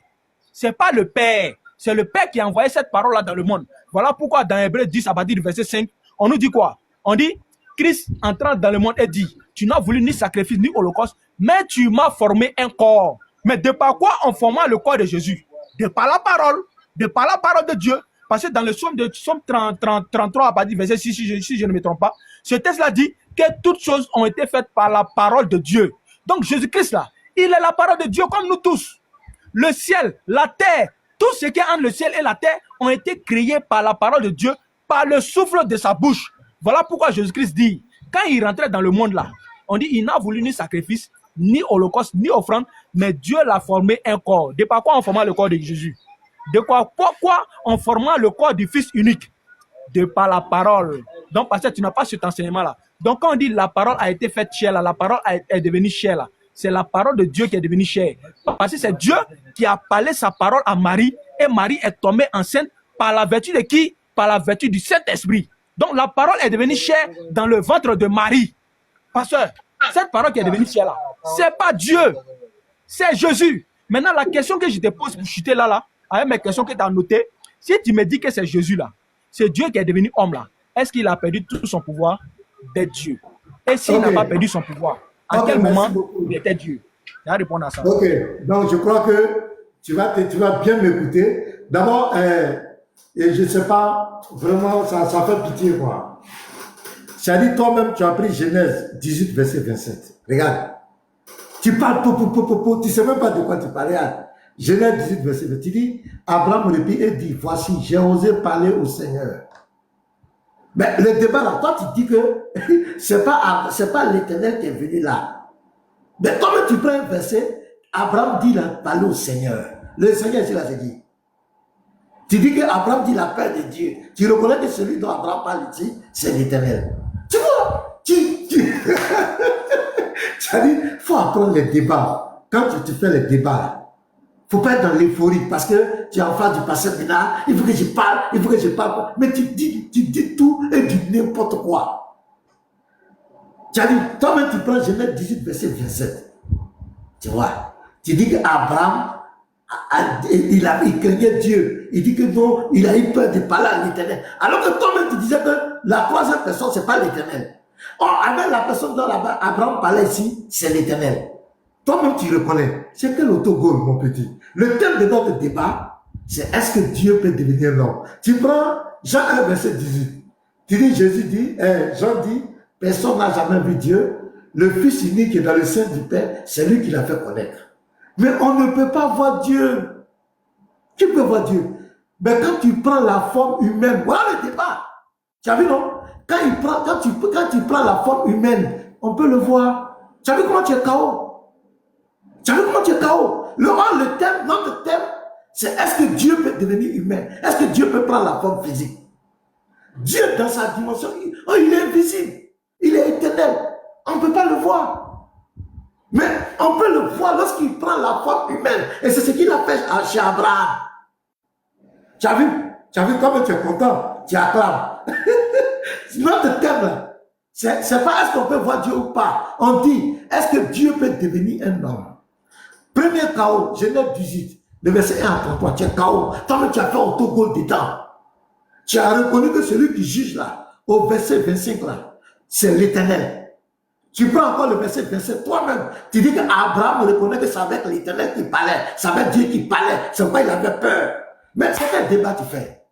Ce n'est pas le Père. C'est le Père qui a envoyé cette parole-là dans le monde. Voilà pourquoi dans Hébreux 10, à partir du verset 5, on nous dit quoi? On dit, Christ entrant dans le monde et dit, tu n'as voulu ni sacrifice ni holocauste, mais tu m'as formé un corps. Mais de par quoi on forma le corps de Jésus? De par la parole de Dieu. Parce que dans le psaume 33, à partir du verset 6, si je ne me trompe pas, ce texte-là dit que toutes choses ont été faites par la parole de Dieu. Donc Jésus-Christ là, il est la parole de Dieu comme nous tous. Le ciel, la terre, tout ce qui est entre le ciel et la terre ont été créés par la parole de Dieu, par le souffle de sa bouche. Voilà pourquoi Jésus-Christ dit, quand il rentrait dans le monde là, on dit il n'a voulu ni sacrifice, ni holocauste, ni offrande, mais Dieu l'a formé un corps. De par quoi on forma le corps de Jésus? De quoi, pourquoi on forma le corps du Fils unique? De par la parole. Donc, parce que tu n'as pas cet enseignement-là. Donc, quand on dit la parole a été faite chair, là, la parole est devenue chair, là, c'est la parole de Dieu qui est devenue chair. Parce que c'est Dieu qui a parlé sa parole à Marie, et Marie est tombée enceinte par la vertu de qui? Par la vertu du Saint-Esprit. Donc, la parole est devenue chair dans le ventre de Marie. Pasteur, cette parole qui est devenue chair, là, c'est pas Dieu, c'est Jésus. Maintenant, la question que je te pose pour chuter là, avec mes questions que tu as notées, si tu me dis que c'est Jésus là, c'est Dieu qui est devenu homme là, est-ce qu'il a perdu tout son pouvoir d'être Dieu? Et s'il n'a pas perdu son pouvoir, à quel moment il était Dieu? Je vais répondre à ça. Ok, donc je crois que tu vas bien m'écouter. D'abord, et je ne sais pas, vraiment, ça fait pitié quoi. Tu as dit toi-même, tu as pris Genèse 18, verset 27. Regarde. Tu parles, tu ne sais même pas de quoi tu parles. Genèse 18, verset 27. Tu dis, Abraham répit et dit, voici, j'ai osé parler au Seigneur. Mais le débat là, toi tu dis que c'est pas l'Éternel qui est venu là. Mais comme tu prends un verset, Abraham dit là, parler au Seigneur. Le Seigneur, c'est là, c'est qui? Tu dis que Abraham dit la paix de Dieu. Tu reconnais que celui dont Abraham parle ici, c'est l'Éternel. Tu vois, tu as dit, il faut apprendre les débats. Quand tu fais les débats, il ne faut pas être dans l'euphorie parce que tu es en face du pasteur Mina, il faut que je parle, mais tu dis tout et tu dis n'importe quoi. Tu as dit, toi-même tu prends Genèse 18, verset 27. Tu vois, tu dis qu'Abraham, il craignait Dieu. Il dit que non, il a eu peur de parler à l'Éternel. Alors que toi-même tu disais que la troisième personne, ce n'est pas l'Éternel. Or, avec la personne dont Abraham parlait ici, c'est l'Éternel. Toi-même, tu reconnais. C'est quel autogol, mon petit? Le thème de notre débat, c'est est-ce que Dieu peut devenir l'homme? Tu prends Jean 1, verset 18. Tu dis, Jean dit, personne n'a jamais vu Dieu. Le Fils unique est dans le sein du Père, c'est lui qui l'a fait connaître. Mais on ne peut pas voir Dieu. Tu peux voir Dieu. Mais quand tu prends la forme humaine, voilà le débat. Tu as vu, non? Quand tu prends la forme humaine, on peut le voir. Tu as vu comment tu es KO? Tu as vu comment tu es KO? Notre thème, c'est est-ce que Dieu peut devenir humain? Est-ce que Dieu peut prendre la forme physique? Dieu, dans sa dimension, il est invisible. Il est éternel. On ne peut pas le voir. Mais on peut le voir lorsqu'il prend la forme humaine. Et c'est ce qu'il a fait chez Abraham. Tu as vu comme tu es content. Tu acclames. Notre thème, c'est pas est-ce qu'on peut voir Dieu ou pas. On dit, est-ce que Dieu peut devenir un homme? Premier chaos, Genèse 18, le verset 1 à 33, tu es chaos. Toi-même, tu as fait autogol dedans. Tu as reconnu que celui qui juge là, au verset 25 là, c'est l'Éternel. Tu prends encore le verset 27, toi-même, tu dis qu'Abraham reconnaît que c'est avec l'Éternel qui parlait, c'est avec Dieu qui parlait, c'est pas il avait peur. Mais c'est quel débat tu fais?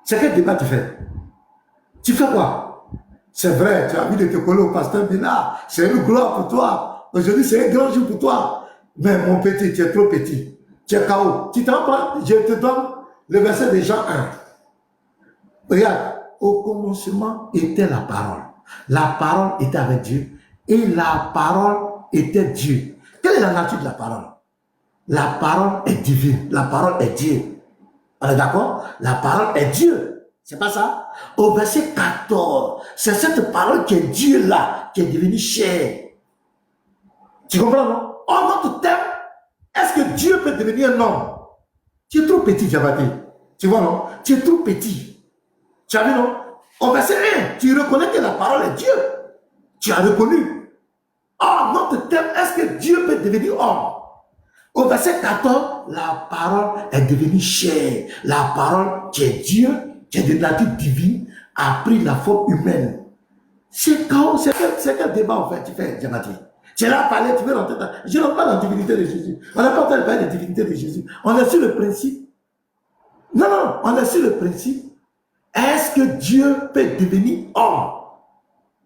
C'est quel débat tu fais? Tu fais quoi? C'est vrai, tu as envie de te coller au pasteur Mina, c'est une gloire pour toi. Aujourd'hui, c'est un grand jour pour toi. Mais mon petit, tu es trop petit. Tu es KO. Tu t'en prends, je te donne le verset de Jean 1. Regarde, au commencement était la parole. La parole était avec Dieu et la parole était Dieu. Quelle est la nature de la parole? La parole est divine. La parole est Dieu. On est d'accord? La parole est Dieu. C'est pas ça? Au verset 14, c'est cette parole qui est Dieu là, qui est devenue chair. Tu comprends, non? Oh, notre thème, est-ce que Dieu peut devenir un homme? Tu es trop petit, Diabaté. Tu vois, non? Tu es trop petit. Tu as vu, non? Au verset 1, tu reconnais que la parole est Dieu. Tu as reconnu. Oh, notre thème, est-ce que Dieu peut devenir homme? Au verset 14, la parole est devenue chair. La parole qui est Dieu, qui est de nature divine, a pris la forme humaine. C'est quel débat en fait tu fais, Diamati? Tu es là à parler, tu veux rentrer dans... Je ne rentre pas dans la divinité de Jésus. On n'a pas entendu parler de la divinité de Jésus. On est sur le principe. Non, on est sur le principe. Est-ce que Dieu peut devenir homme?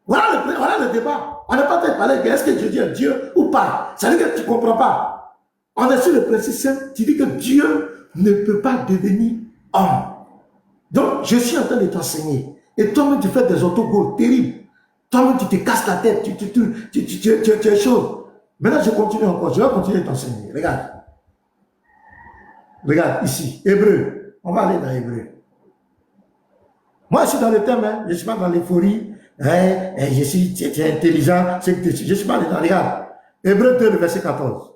Voilà le débat. On n'a pas entendu parler de est-ce que Jésus est Dieu ou pas. Ça veut dire que tu ne comprends pas. On est sur le principe simple. Tu dis que Dieu ne peut pas devenir homme. Donc, je suis en train de t'enseigner. Et toi-même, tu fais des autogols terribles. Toi-même, tu te casses la tête. Tu es chaud. Maintenant, je continue encore. Je vais continuer de t'enseigner. Regarde. Regarde, ici. Hébreu. On va aller dans Hébreu. Moi, je suis dans le thème. Hein. Je ne suis pas dans l'euphorie. Hein. Je suis tu es intelligent. Je ne suis pas dedans. Regarde. Hébreu 2, le verset 14.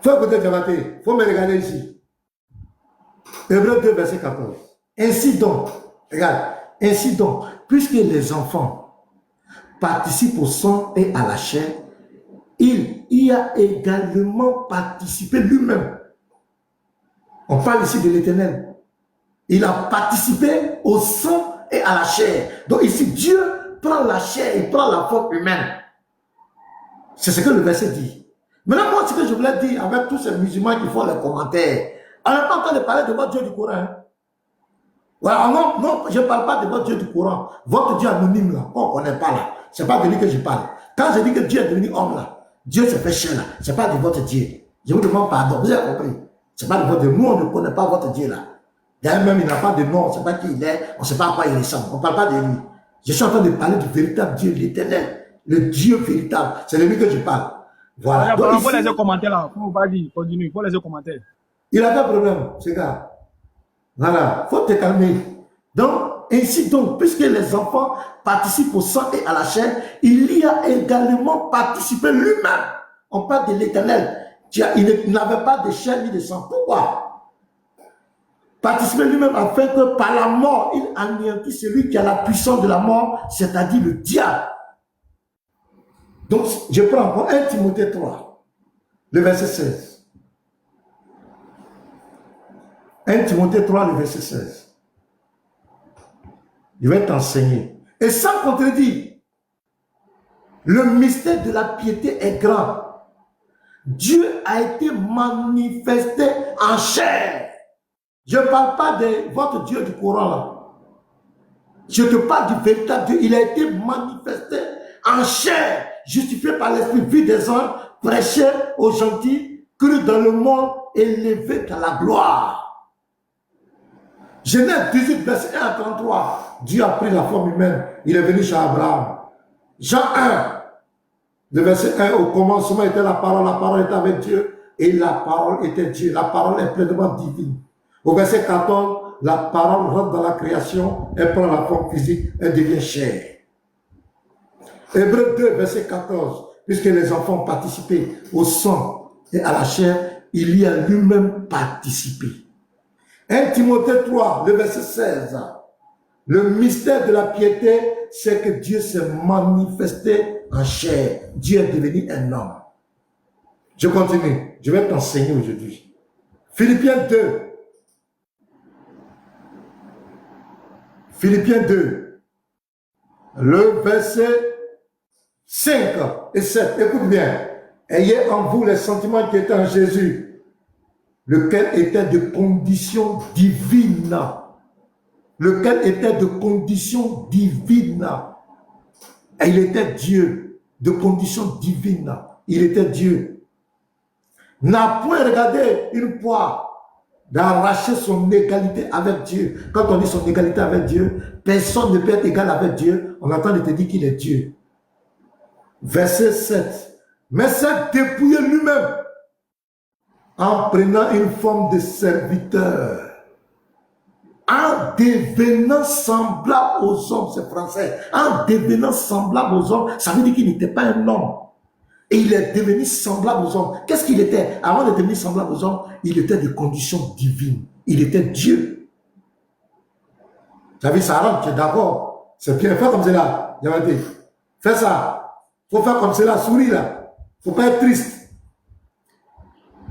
Faut écouter Diabaté. Il faut me regarder ici. Hébreu 2, verset 14. Ainsi donc, regarde, ainsi donc, puisque les enfants participent au sang et à la chair, il y a également participé lui-même. On parle ici de l'Éternel. Il a participé au sang et à la chair. Donc ici, Dieu prend la chair, il prend la forme humaine. C'est ce que le verset dit. Maintenant, moi, ce que je voulais dire avec tous ces musulmans qui font les commentaires, on n'est pas en train de parler de votre Dieu du Coran. Hein? Voilà, non, je ne parle pas de votre Dieu du Coran. Votre Dieu anonyme, là, on ne connaît pas là. Ce n'est pas de lui que je parle. Quand je dis que Dieu est devenu homme, là, Dieu s'est fait chair, là. Ce n'est pas de votre Dieu. Je vous demande pardon. Vous avez compris? Ce n'est pas de votre Dieu. Nous, on ne connaît pas votre Dieu, là. D'ailleurs, même, il n'a pas de nom. On ne sait pas qui il est. On ne sait pas à quoi il ressemble. On ne parle pas de lui. Je suis en train de parler du véritable Dieu, l'Éternel. Le Dieu véritable. C'est de lui que je parle. Voilà. Donc, il faut laisser commentaires là. Il ne faut pas dire, continue. Il faut laisser commentaires. Il n'a pas de problème, ce gars. Voilà, il faut te calmer. Donc, ainsi donc, puisque les enfants participent au sang et à la chair, il y a également participé lui-même. On parle de l'Éternel. Il n'avait pas de chair ni de sang. Pourquoi? Participer lui-même afin que par la mort, il anéantisse celui qui a la puissance de la mort, c'est-à-dire le diable. Donc, je prends encore 1 Timothée 3, le verset 16. 1 Timothée 3, le verset 16. Je vais t'enseigner. Et sans contredire, le mystère de la piété est grand. Dieu a été manifesté en chair. Je ne parle pas de votre Dieu du Coran là. Je te parle du véritable Dieu. Il a été manifesté en chair, justifié par l'Esprit, vu des hommes, prêché aux gentils, cru dans le monde, élevé dans la gloire. Genèse 18, verset 1 à 33. Dieu a pris la forme humaine. Il est venu chez Abraham. Jean 1, le verset 1. Au commencement était la parole était avec Dieu, et la parole était Dieu. La parole est pleinement divine. Au verset 14, la parole rentre dans la création, elle prend la forme physique, elle devient chair. Hébreu 2, verset 14. Puisque les enfants participaient au sang et à la chair, il y a lui-même participé. 1 Timothée 3, le verset 16. Le mystère de la piété, c'est que Dieu s'est manifesté en chair. Dieu est devenu un homme. Je continue. Je vais t'enseigner aujourd'hui. Philippiens 2. Philippiens 2. Le verset 5 et 7. Écoute bien. Ayez en vous les sentiments qui étaient en Jésus, lequel était de condition divine. Lequel était de condition divine. Et il était Dieu, de condition divine. Il était Dieu. N'a point regardé une fois d'arracher son égalité avec Dieu. Quand on dit son égalité avec Dieu, personne ne peut être égal avec Dieu. On entend de te dire qu'il est Dieu. Verset 7. Mais s'est dépouillé lui-même en prenant une forme de serviteur, en devenant semblable aux hommes, c'est français, en devenant semblable aux hommes, ça veut dire qu'il n'était pas un homme. Et il est devenu semblable aux hommes. Qu'est-ce qu'il était? Avant de devenir semblable aux hommes, il était de condition divine. Il était Dieu. Tu as vu ça, Aaron, tu es d'accord? C'est bien, fais comme cela. Fais ça. Il faut faire comme cela, souris là. Il ne faut pas être triste.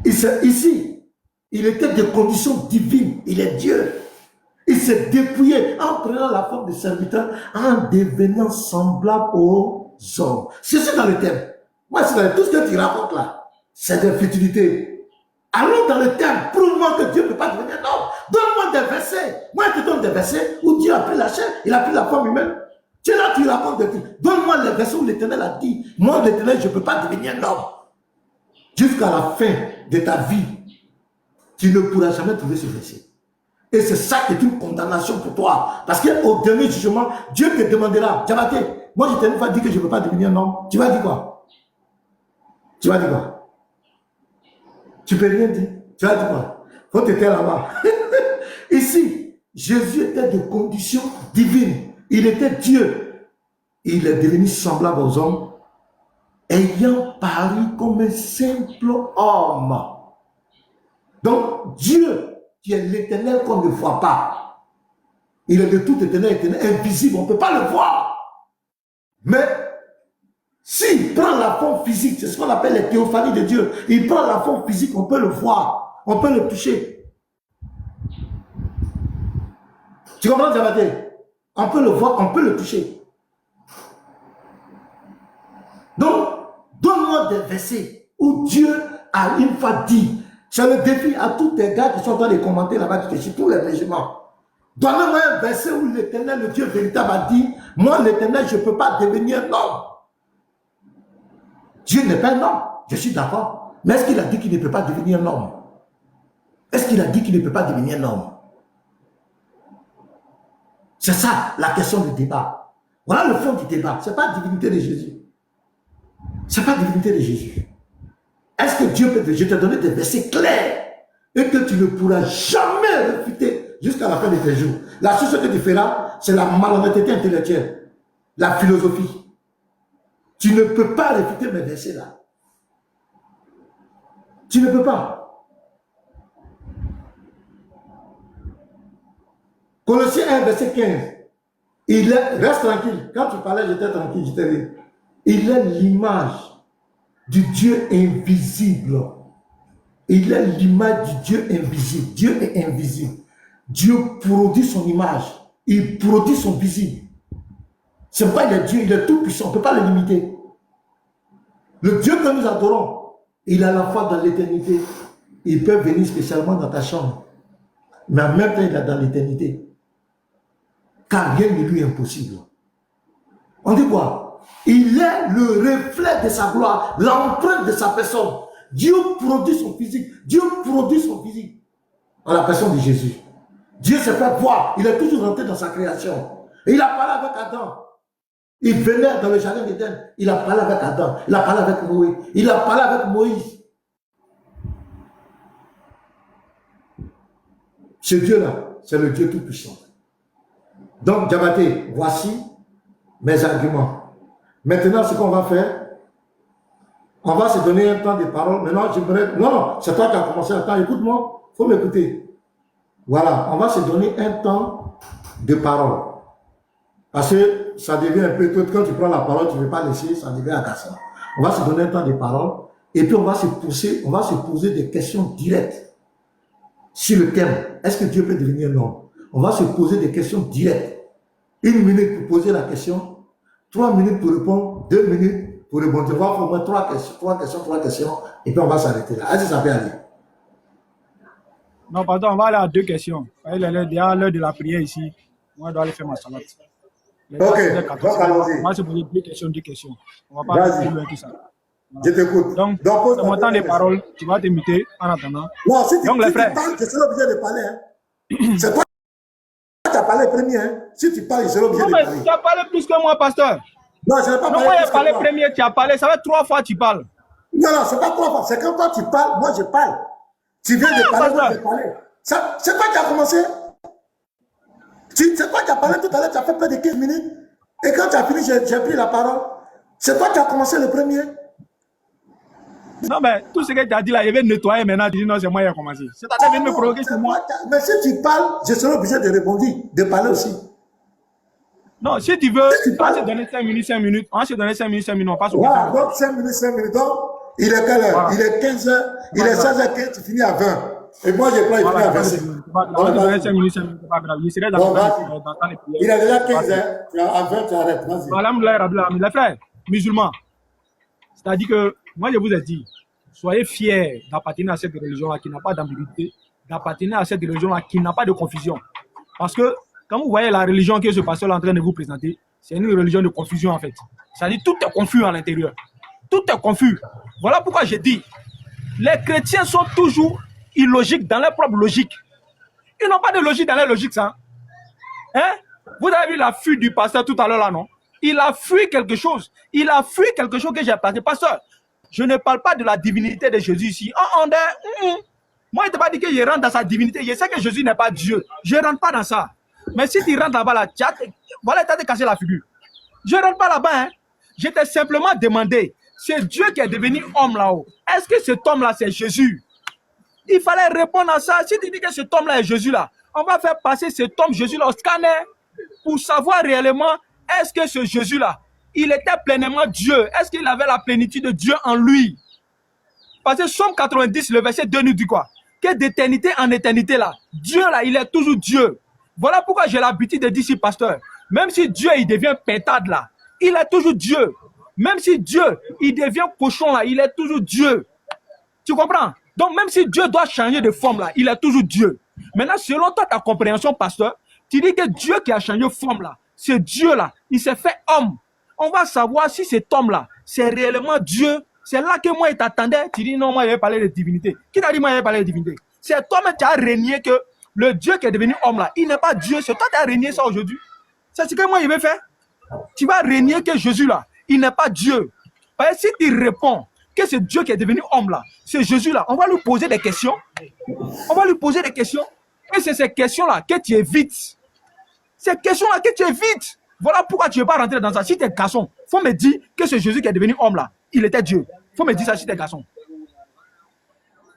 Ici, il était de conditions divines. Il est Dieu. Il s'est dépouillé en prenant la forme de serviteur, en devenant semblable aux hommes. C'est ça dans le thème. Moi, c'est dans tout ce que tu racontes là. C'est de futilité. Allons dans le thème. Prouve-moi que Dieu ne peut pas devenir un homme. Donne-moi des versets. Moi, je te donne des versets où Dieu a pris la chair, il a pris la forme humaine. Tu es là, tu racontes de tout. Donne-moi les versets où l'Éternel a dit, moi, l'Éternel, je ne peux pas devenir un homme. Jusqu'à la fin de ta vie, tu ne pourras jamais trouver ce verset. Et c'est ça qui est une condamnation pour toi. Parce qu'au dernier jugement, Dieu te demandera, Diabaté, moi je t'ai une fois dit que je ne peux pas devenir un homme. Tu vas dire quoi? Tu vas dire quoi? Tu peux rien dire. Tu vas dire quoi? Faut te taire là-bas. Ici, Jésus était de condition divine. Il était Dieu. Il est devenu semblable aux hommes, ayant paru comme un simple homme. Donc, Dieu, qui est l'éternel qu'on ne voit pas, il est de tout éternel, invisible, on ne peut pas le voir. Mais, s'il prend la forme physique, c'est ce qu'on appelle les théophanies de Dieu, il prend la forme physique, on peut le voir, on peut le toucher. Tu comprends, Diabaté? On peut le voir, on peut le toucher. Donc, donne-moi des versets où Dieu a une fois dit, c'est le défi à tous les gars qui sont dans les commentaires là-bas, qui sont tous les régiments. Donnez-moi un verset où l'Éternel, le Dieu véritable, a dit, moi l'Éternel, je ne peux pas devenir un homme. Dieu n'est pas un homme, je suis d'accord. Mais est-ce qu'il a dit qu'il ne peut pas devenir un homme? Est-ce qu'il a dit qu'il ne peut pas devenir un homme? C'est ça la question du débat. Voilà le fond du débat. Ce n'est pas la divinité de Jésus. Ce n'est pas la divinité de Jésus. Est-ce que Dieu peut te... Je t'ai donné des versets clairs et que tu ne pourras jamais réfuter jusqu'à la fin de tes jours. La seule chose que tu feras, c'est la malhonnêteté intellectuelle, la philosophie. Tu ne peux pas réfuter mes versets là. Tu ne peux pas. Colossiens 1, verset 15. Il est, reste tranquille. Quand tu parlais, j'étais tranquille, je t'ai dit. Il est l'image du Dieu invisible. Il est l'image du Dieu invisible. Dieu est invisible. Dieu produit son image. Il produit son visible. C'est pourquoi il est Dieu, il est tout puissant. On ne peut pas le limiter. Le Dieu que nous adorons, il a la foi dans l'éternité. Il peut venir spécialement dans ta chambre. Mais en même temps, il est dans l'éternité. Car rien ne lui est impossible. On dit quoi? Il est le reflet de sa gloire, l'empreinte de sa personne. Dieu produit son physique. Dieu produit son physique. En la personne de Jésus. Dieu s'est fait voir. Il est toujours rentré dans sa création. Et il a parlé avec Adam. Il venait dans le jardin d'Éden. Il a parlé avec Adam. Il a parlé avec Noé. Il a parlé avec Moïse. Ce Dieu-là, c'est le Dieu tout-puissant. Donc, Diabaté, voici mes arguments. Maintenant, ce qu'on va faire, on va se donner un temps de parole. Maintenant, j'aimerais... Non, c'est toi qui as commencé le temps. Écoute-moi, il faut m'écouter. Voilà, on va se donner un temps de parole. Parce que ça devient un peu... Quand tu prends la parole, tu ne veux pas laisser, ça devient agaçant. On va se donner un temps de parole. Et puis, on va se poser des questions directes sur le thème. Est-ce que Dieu peut devenir un homme? On va se poser des questions directes. 1 minute pour poser la question, 3 minutes pour répondre, 2 minutes pour répondre. On va faire au moins 3 questions, et puis on va s'arrêter là. Est-ce que ça peut aller? Non, pardon, on va aller à 2 questions. Il est déjà l'heure de la prière ici. Moi, je dois aller faire ma salade. Ok, donc allons-y. On va se poser 2 questions. On va pas plus loin que ça. Je t'écoute. Donc c'est mon temps de parole. Tu vas te muter en attendant. Non, si tu les frères, parles, je serai obligé de parler. Hein. C'est toi qui as parlé premier. Hein. Si tu parles, je serai obligé de parler. Tu as parlé plus que moi, pasteur. Non, je n'ai pas parlé. Non, moi, j'ai parlé premier, tu as parlé. Ça fait 3 fois que tu parles. Non, ce n'est pas 3 fois. C'est quand toi tu parles, moi je parle. Tu viens de parler, moi je parle. C'est toi qui as commencé. C'est toi qui as parlé tout à l'heure, tu as fait près de 15 minutes. Et quand tu as fini, j'ai pris la parole. C'est toi qui as commencé le premier. Non, mais tout ce que tu as dit là, il va nettoyer maintenant. Tu dis non, c'est moi qui ai commencé. C'est-à-dire de me provoquer sur moi. Mais si tu parles, je serai obligé de répondre, de parler aussi. Non, si tu veux, on va se donner 5 minutes. On va se donner 5 minutes, on passe au voilà, donc 5 minutes. Donc, Il est quelle heure? Voilà. Il est 15h, il est 16h15, tu finis à 20. Et moi, je prends, il finit à 25. C'est pas grave. Je serai Bon, dans les prières. il est déjà 15h, à 20, tu arrêtes. Vas-y. Alhamdoulilah Rabbil Alamin. Les frères musulmans, c'est-à-dire que moi je vous ai dit, soyez fiers d'appartenir à cette religion-là qui n'a pas d'ambiguïté, d'appartenir à cette religion-là qui n'a pas de confusion. Parce que quand vous voyez la religion que ce pasteur est en train de vous présenter, c'est une religion de confusion en fait. C'est-à-dire tout est confus à l'intérieur. Tout est confus. Voilà pourquoi j'ai dit, les chrétiens sont toujours illogiques dans leur propre logique. Ils n'ont pas de logique dans leur logique, ça. Hein? Vous avez vu la fuite du pasteur tout à l'heure là, non? Il a fui quelque chose. Il a fui quelque chose que j'ai passé. Pasteur, je ne parle pas de la divinité de Jésus ici. Moi, je ne t'ai pas dit que je rentre dans sa divinité. Je sais que Jésus n'est pas Dieu. Je ne rentre pas dans ça. Mais si tu rentres là-bas, là, voilà, tu as cassé la figure. Je ne rentre pas là-bas. Hein. Je t'ai simplement demandé, c'est Dieu qui est devenu homme là-haut. Est-ce que cet homme-là, c'est Jésus? Il fallait répondre à ça. Si tu dis que cet homme-là est Jésus là, on va faire passer cet homme Jésus-là au scanner pour savoir réellement est-ce que ce Jésus-là, il était pleinement Dieu? Est-ce qu'il avait la plénitude de Dieu en lui? Parce que Somme 90, le verset 2 nous dit quoi? Que d'éternité en éternité là, Dieu là, il est toujours Dieu. Voilà pourquoi j'ai l'habitude de dire ici, pasteur, même si Dieu il devient pétade là, il est toujours Dieu. Même si Dieu il devient cochon là, il est toujours Dieu. Tu comprends? Donc même si Dieu doit changer de forme là, il est toujours Dieu. Maintenant, selon toi, ta compréhension, pasteur, tu dis que Dieu qui a changé de forme là, ce Dieu là, il s'est fait homme. On va savoir si cet homme là, c'est réellement Dieu. C'est là que moi, il t'attendait. Tu dis non, moi, il avait parlé de divinité. Qui t'a dit moi, il avait parlé de divinité? C'est toi qui as régné que le Dieu qui est devenu homme là, il n'est pas Dieu. C'est toi qui as régné ça aujourd'hui. C'est ce que moi, il vais faire. Tu vas régner que Jésus là, il n'est pas Dieu. Parce que si tu réponds que c'est Dieu qui est devenu homme là, c'est Jésus là, on va lui poser des questions. On va lui poser des questions. Et c'est ces questions-là que tu évites. Ces questions-là que tu évites. Voilà pourquoi tu ne veux pas rentrer dans ça. Si tu es garçon, il faut me dire que ce Jésus qui est devenu homme là, il était Dieu. Il faut me dire ça si tu es garçon.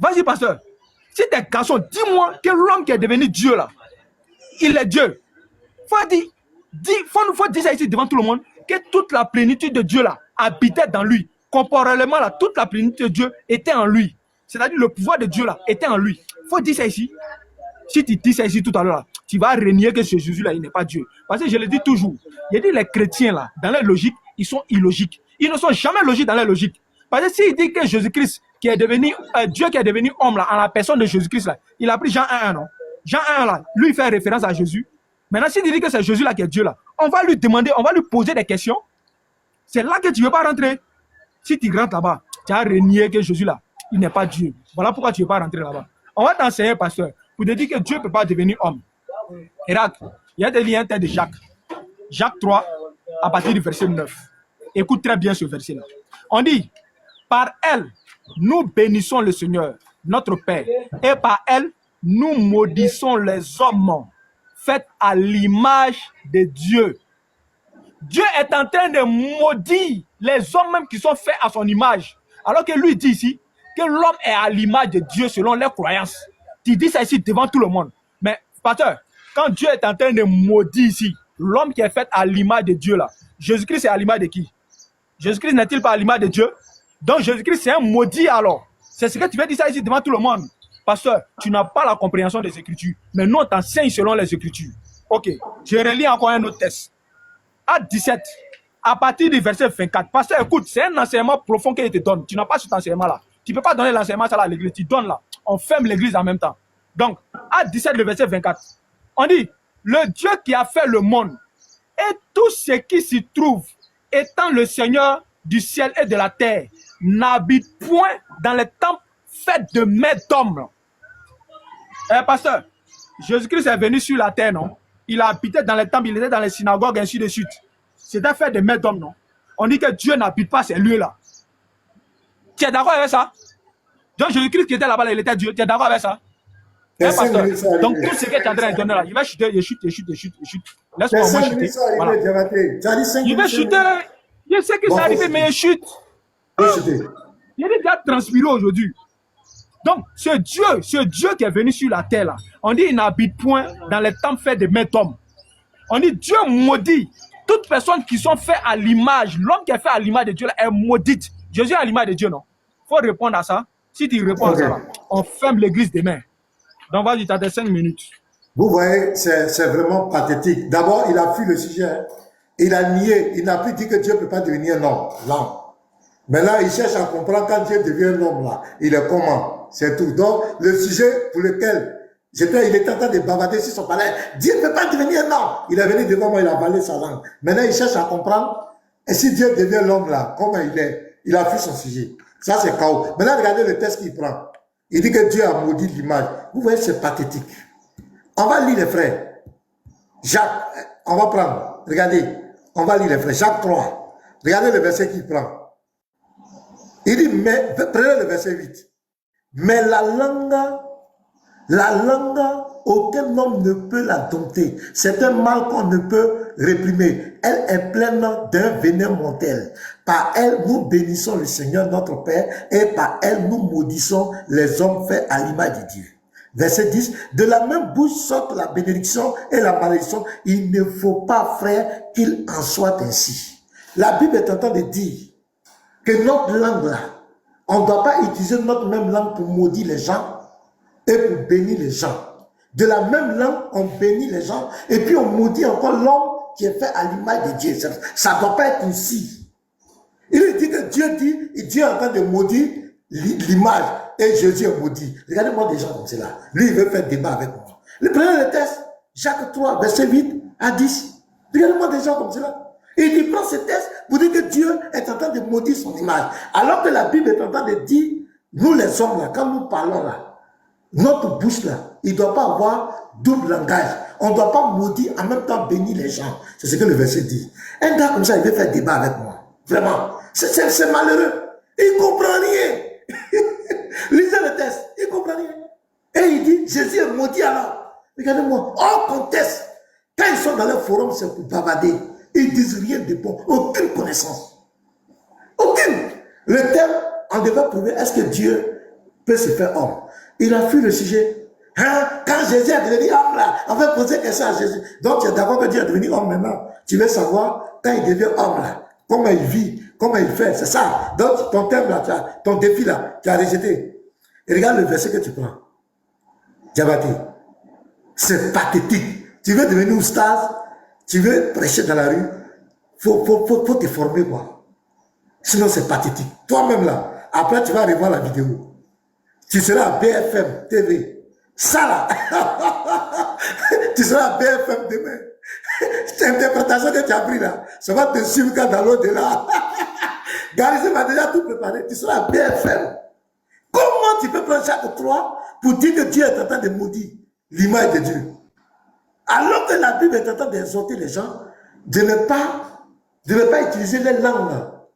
Vas-y, pasteur. Si tu es garçon, dis-moi que l'homme qui est devenu Dieu là, il est Dieu. Faut dire ça ici devant tout le monde, que toute la plénitude de Dieu là habitait dans lui. Corporellement là, toute la plénitude de Dieu était en lui. C'est-à-dire le pouvoir de Dieu là était en lui. Il faut dire ça ici. Si tu dis ça ici tout à l'heure, tu vas renier que ce Jésus-là, il n'est pas Dieu. Parce que je le dis toujours, il dit les chrétiens là, dans leur logique, ils sont illogiques. Ils ne sont jamais logiques dans leur logique. Parce que s'il dit que Jésus-Christ, qui est devenu Dieu qui est devenu homme là, en la personne de Jésus-Christ là, il a pris Jean 1:1, non? Jean 1:1 là, lui il fait référence à Jésus. Maintenant, s'il dit que c'est Jésus là qui est Dieu là, on va lui demander, on va lui poser des questions. C'est là que tu ne veux pas rentrer. Si tu rentres là-bas, tu as renié que Jésus là, il n'est pas Dieu. Voilà pourquoi tu ne veux pas rentrer là-bas. On va t'enseigner, pasteur, pour te dire que Dieu ne peut pas devenir homme. Irak, il y a des liens de Jacques. Jacques 3, à partir du verset 9. Écoute très bien ce verset-là. On dit, par elle, nous bénissons le Seigneur, notre Père, et par elle, nous maudissons les hommes, faits à l'image de Dieu. Dieu est en train de maudire les hommes même qui sont faits à son image. Alors que lui dit ici que l'homme est à l'image de Dieu selon leurs croyances. Tu dis ça ici devant tout le monde. Mais, pasteur, quand Dieu est en train de maudire ici, l'homme qui est fait à l'image de Dieu là, Jésus-Christ est à l'image de qui? Jésus-Christ n'est-il pas à l'image de Dieu? Donc Jésus-Christ c'est un maudit alors. C'est ce que tu veux dire ça ici devant tout le monde. Pasteur, tu n'as pas la compréhension des Écritures. Mais nous, on t'enseigne selon les Écritures. Ok, je relis encore un autre texte. Acte 17, à partir du verset 24. Pasteur, écoute, c'est un enseignement profond qu'il te donne. Tu n'as pas cet enseignement-là. Tu ne peux pas donner l'enseignement ça à l'église. Tu donnes là. On ferme l'église en même temps. Donc, Acte 17, le verset 24. On dit, le Dieu qui a fait le monde et tout ce qui s'y trouve, étant le Seigneur du ciel et de la terre, n'habite point dans les temples faits de mains d'hommes. Pasteur, Jésus-Christ est venu sur la terre, non? Il a habité dans les temples, il était dans les synagogues, ainsi de suite. C'était fait de mains d'hommes, non? On dit que Dieu n'habite pas ces lieux-là. Tu es d'accord avec ça? Donc Jésus-Christ qui était là-bas, il était Dieu. Tu es d'accord avec ça? Pasteur. Donc tout ce que tu es en train de donner là, il va chuter, il chute. Laisse-moi au moins chuter. Voilà. Il va chuter. Je sais que ça arrive, mais il chute. Il est déjà transpiré aujourd'hui. Donc, ce Dieu qui est venu sur la terre là, on dit il n'habite point dans les temples faits de mains d'hommes. On dit Dieu maudit toutes personnes qui sont faites à l'image. L'homme qui est fait à l'image de Dieu là est maudite. Jésus est à l'image de Dieu, non? faut répondre à ça. Si tu réponds à ça, là, on ferme l'église demain. Donc, vas-y, tu as tes 5 minutes. Vous voyez, c'est vraiment pathétique. D'abord, il a fui le sujet. Hein. Il a nié. Il n'a plus dit que Dieu ne peut pas devenir un homme. Non. Maintenant, il cherche à comprendre quand Dieu devient un homme là. Il est comment? C'est tout. Donc, le sujet pour lequel il était en train de bavarder sur son palais. Dieu ne peut pas devenir un homme. Il est venu devant moi, il a avalé sa langue. Maintenant, il cherche à comprendre. Et si Dieu devient l'homme là, comment il est? Il a fui son sujet. Ça, c'est chaos. Maintenant, regardez le texte qu'il prend. Il dit que Dieu a maudit l'image. Vous voyez, c'est pathétique. On va lire les frères. Jacques, on va prendre. Regardez, on va lire les frères. Jacques 3. Regardez le verset qu'il prend. Il dit, mais, prenez le verset 8. Mais la langue, aucun homme ne peut la dompter. C'est un mal qu'on ne peut réprimer. Elle est pleine d'un venin mortel. Par elle, nous bénissons le Seigneur notre Père et par elle, nous maudissons les hommes faits à l'image de Dieu. Verset 10. De la même bouche sortent la bénédiction et la malédiction. Il ne faut pas, frère, qu'il en soit ainsi. La Bible est en train de dire que notre langue là, on ne doit pas utiliser notre même langue pour maudire les gens et pour bénir les gens. De la même langue, on bénit les gens et puis on maudit encore l'homme qui est fait à l'image de Dieu. Ça ne doit pas être ainsi. Il dit que Dieu est en train de maudire l'image et Jésus est maudit. Regardez-moi des gens comme cela. Lui, il veut faire débat avec moi. Prenez le texte, Jacques 3, verset 8 à 10. Regardez-moi des gens comme cela. Et il prend ce texte pour dire que Dieu est en train de maudire son image. Alors que la Bible est en train de dire, nous les hommes là, quand nous parlons là, notre bouche là, il ne doit pas avoir double langage. On ne doit pas maudire en même temps bénir les gens. C'est ce que le verset dit. Un gars comme ça, il veut faire débat avec moi. Vraiment. C'est malheureux. Il ne comprend rien. Lisez le texte. Il ne comprend rien. Et il dit, Jésus est maudit alors. Regardez-moi. Hors contexte. Quand ils sont dans le forum, c'est pour bavarder. Ils disent rien de bon. Aucune connaissance. Aucune. Le thème, on devait prouver, est-ce que Dieu peut se faire homme? Il a fui le sujet. Hein? Quand Jésus est devenu homme là, on va poser question à Jésus. Donc tu es d'accord que Dieu est devenu homme maintenant. Tu veux savoir, quand il devient homme là, comment il vit, comment il fait, c'est ça. Donc ton thème là, ton défi là, tu as rejeté. Et regarde le verset que tu prends. Diabaté. C'est pathétique. Tu veux devenir oustaz, tu veux prêcher dans la rue, faut te former quoi. Sinon c'est pathétique. Toi-même là, après tu vas revoir la vidéo. Tu seras à BFM TV. Ça là, tu seras à BFM demain. Cette interprétation que tu as pris là, ça va te suivre quand dans l'au-delà. Garisé m'a déjà tout préparé. Tu seras à BFM. Comment tu peux prendre Jacques 3 pour dire que Dieu est en train de maudire l'image de Dieu? Alors que la Bible est en train d'exhorter les gens de ne pas utiliser les langues là.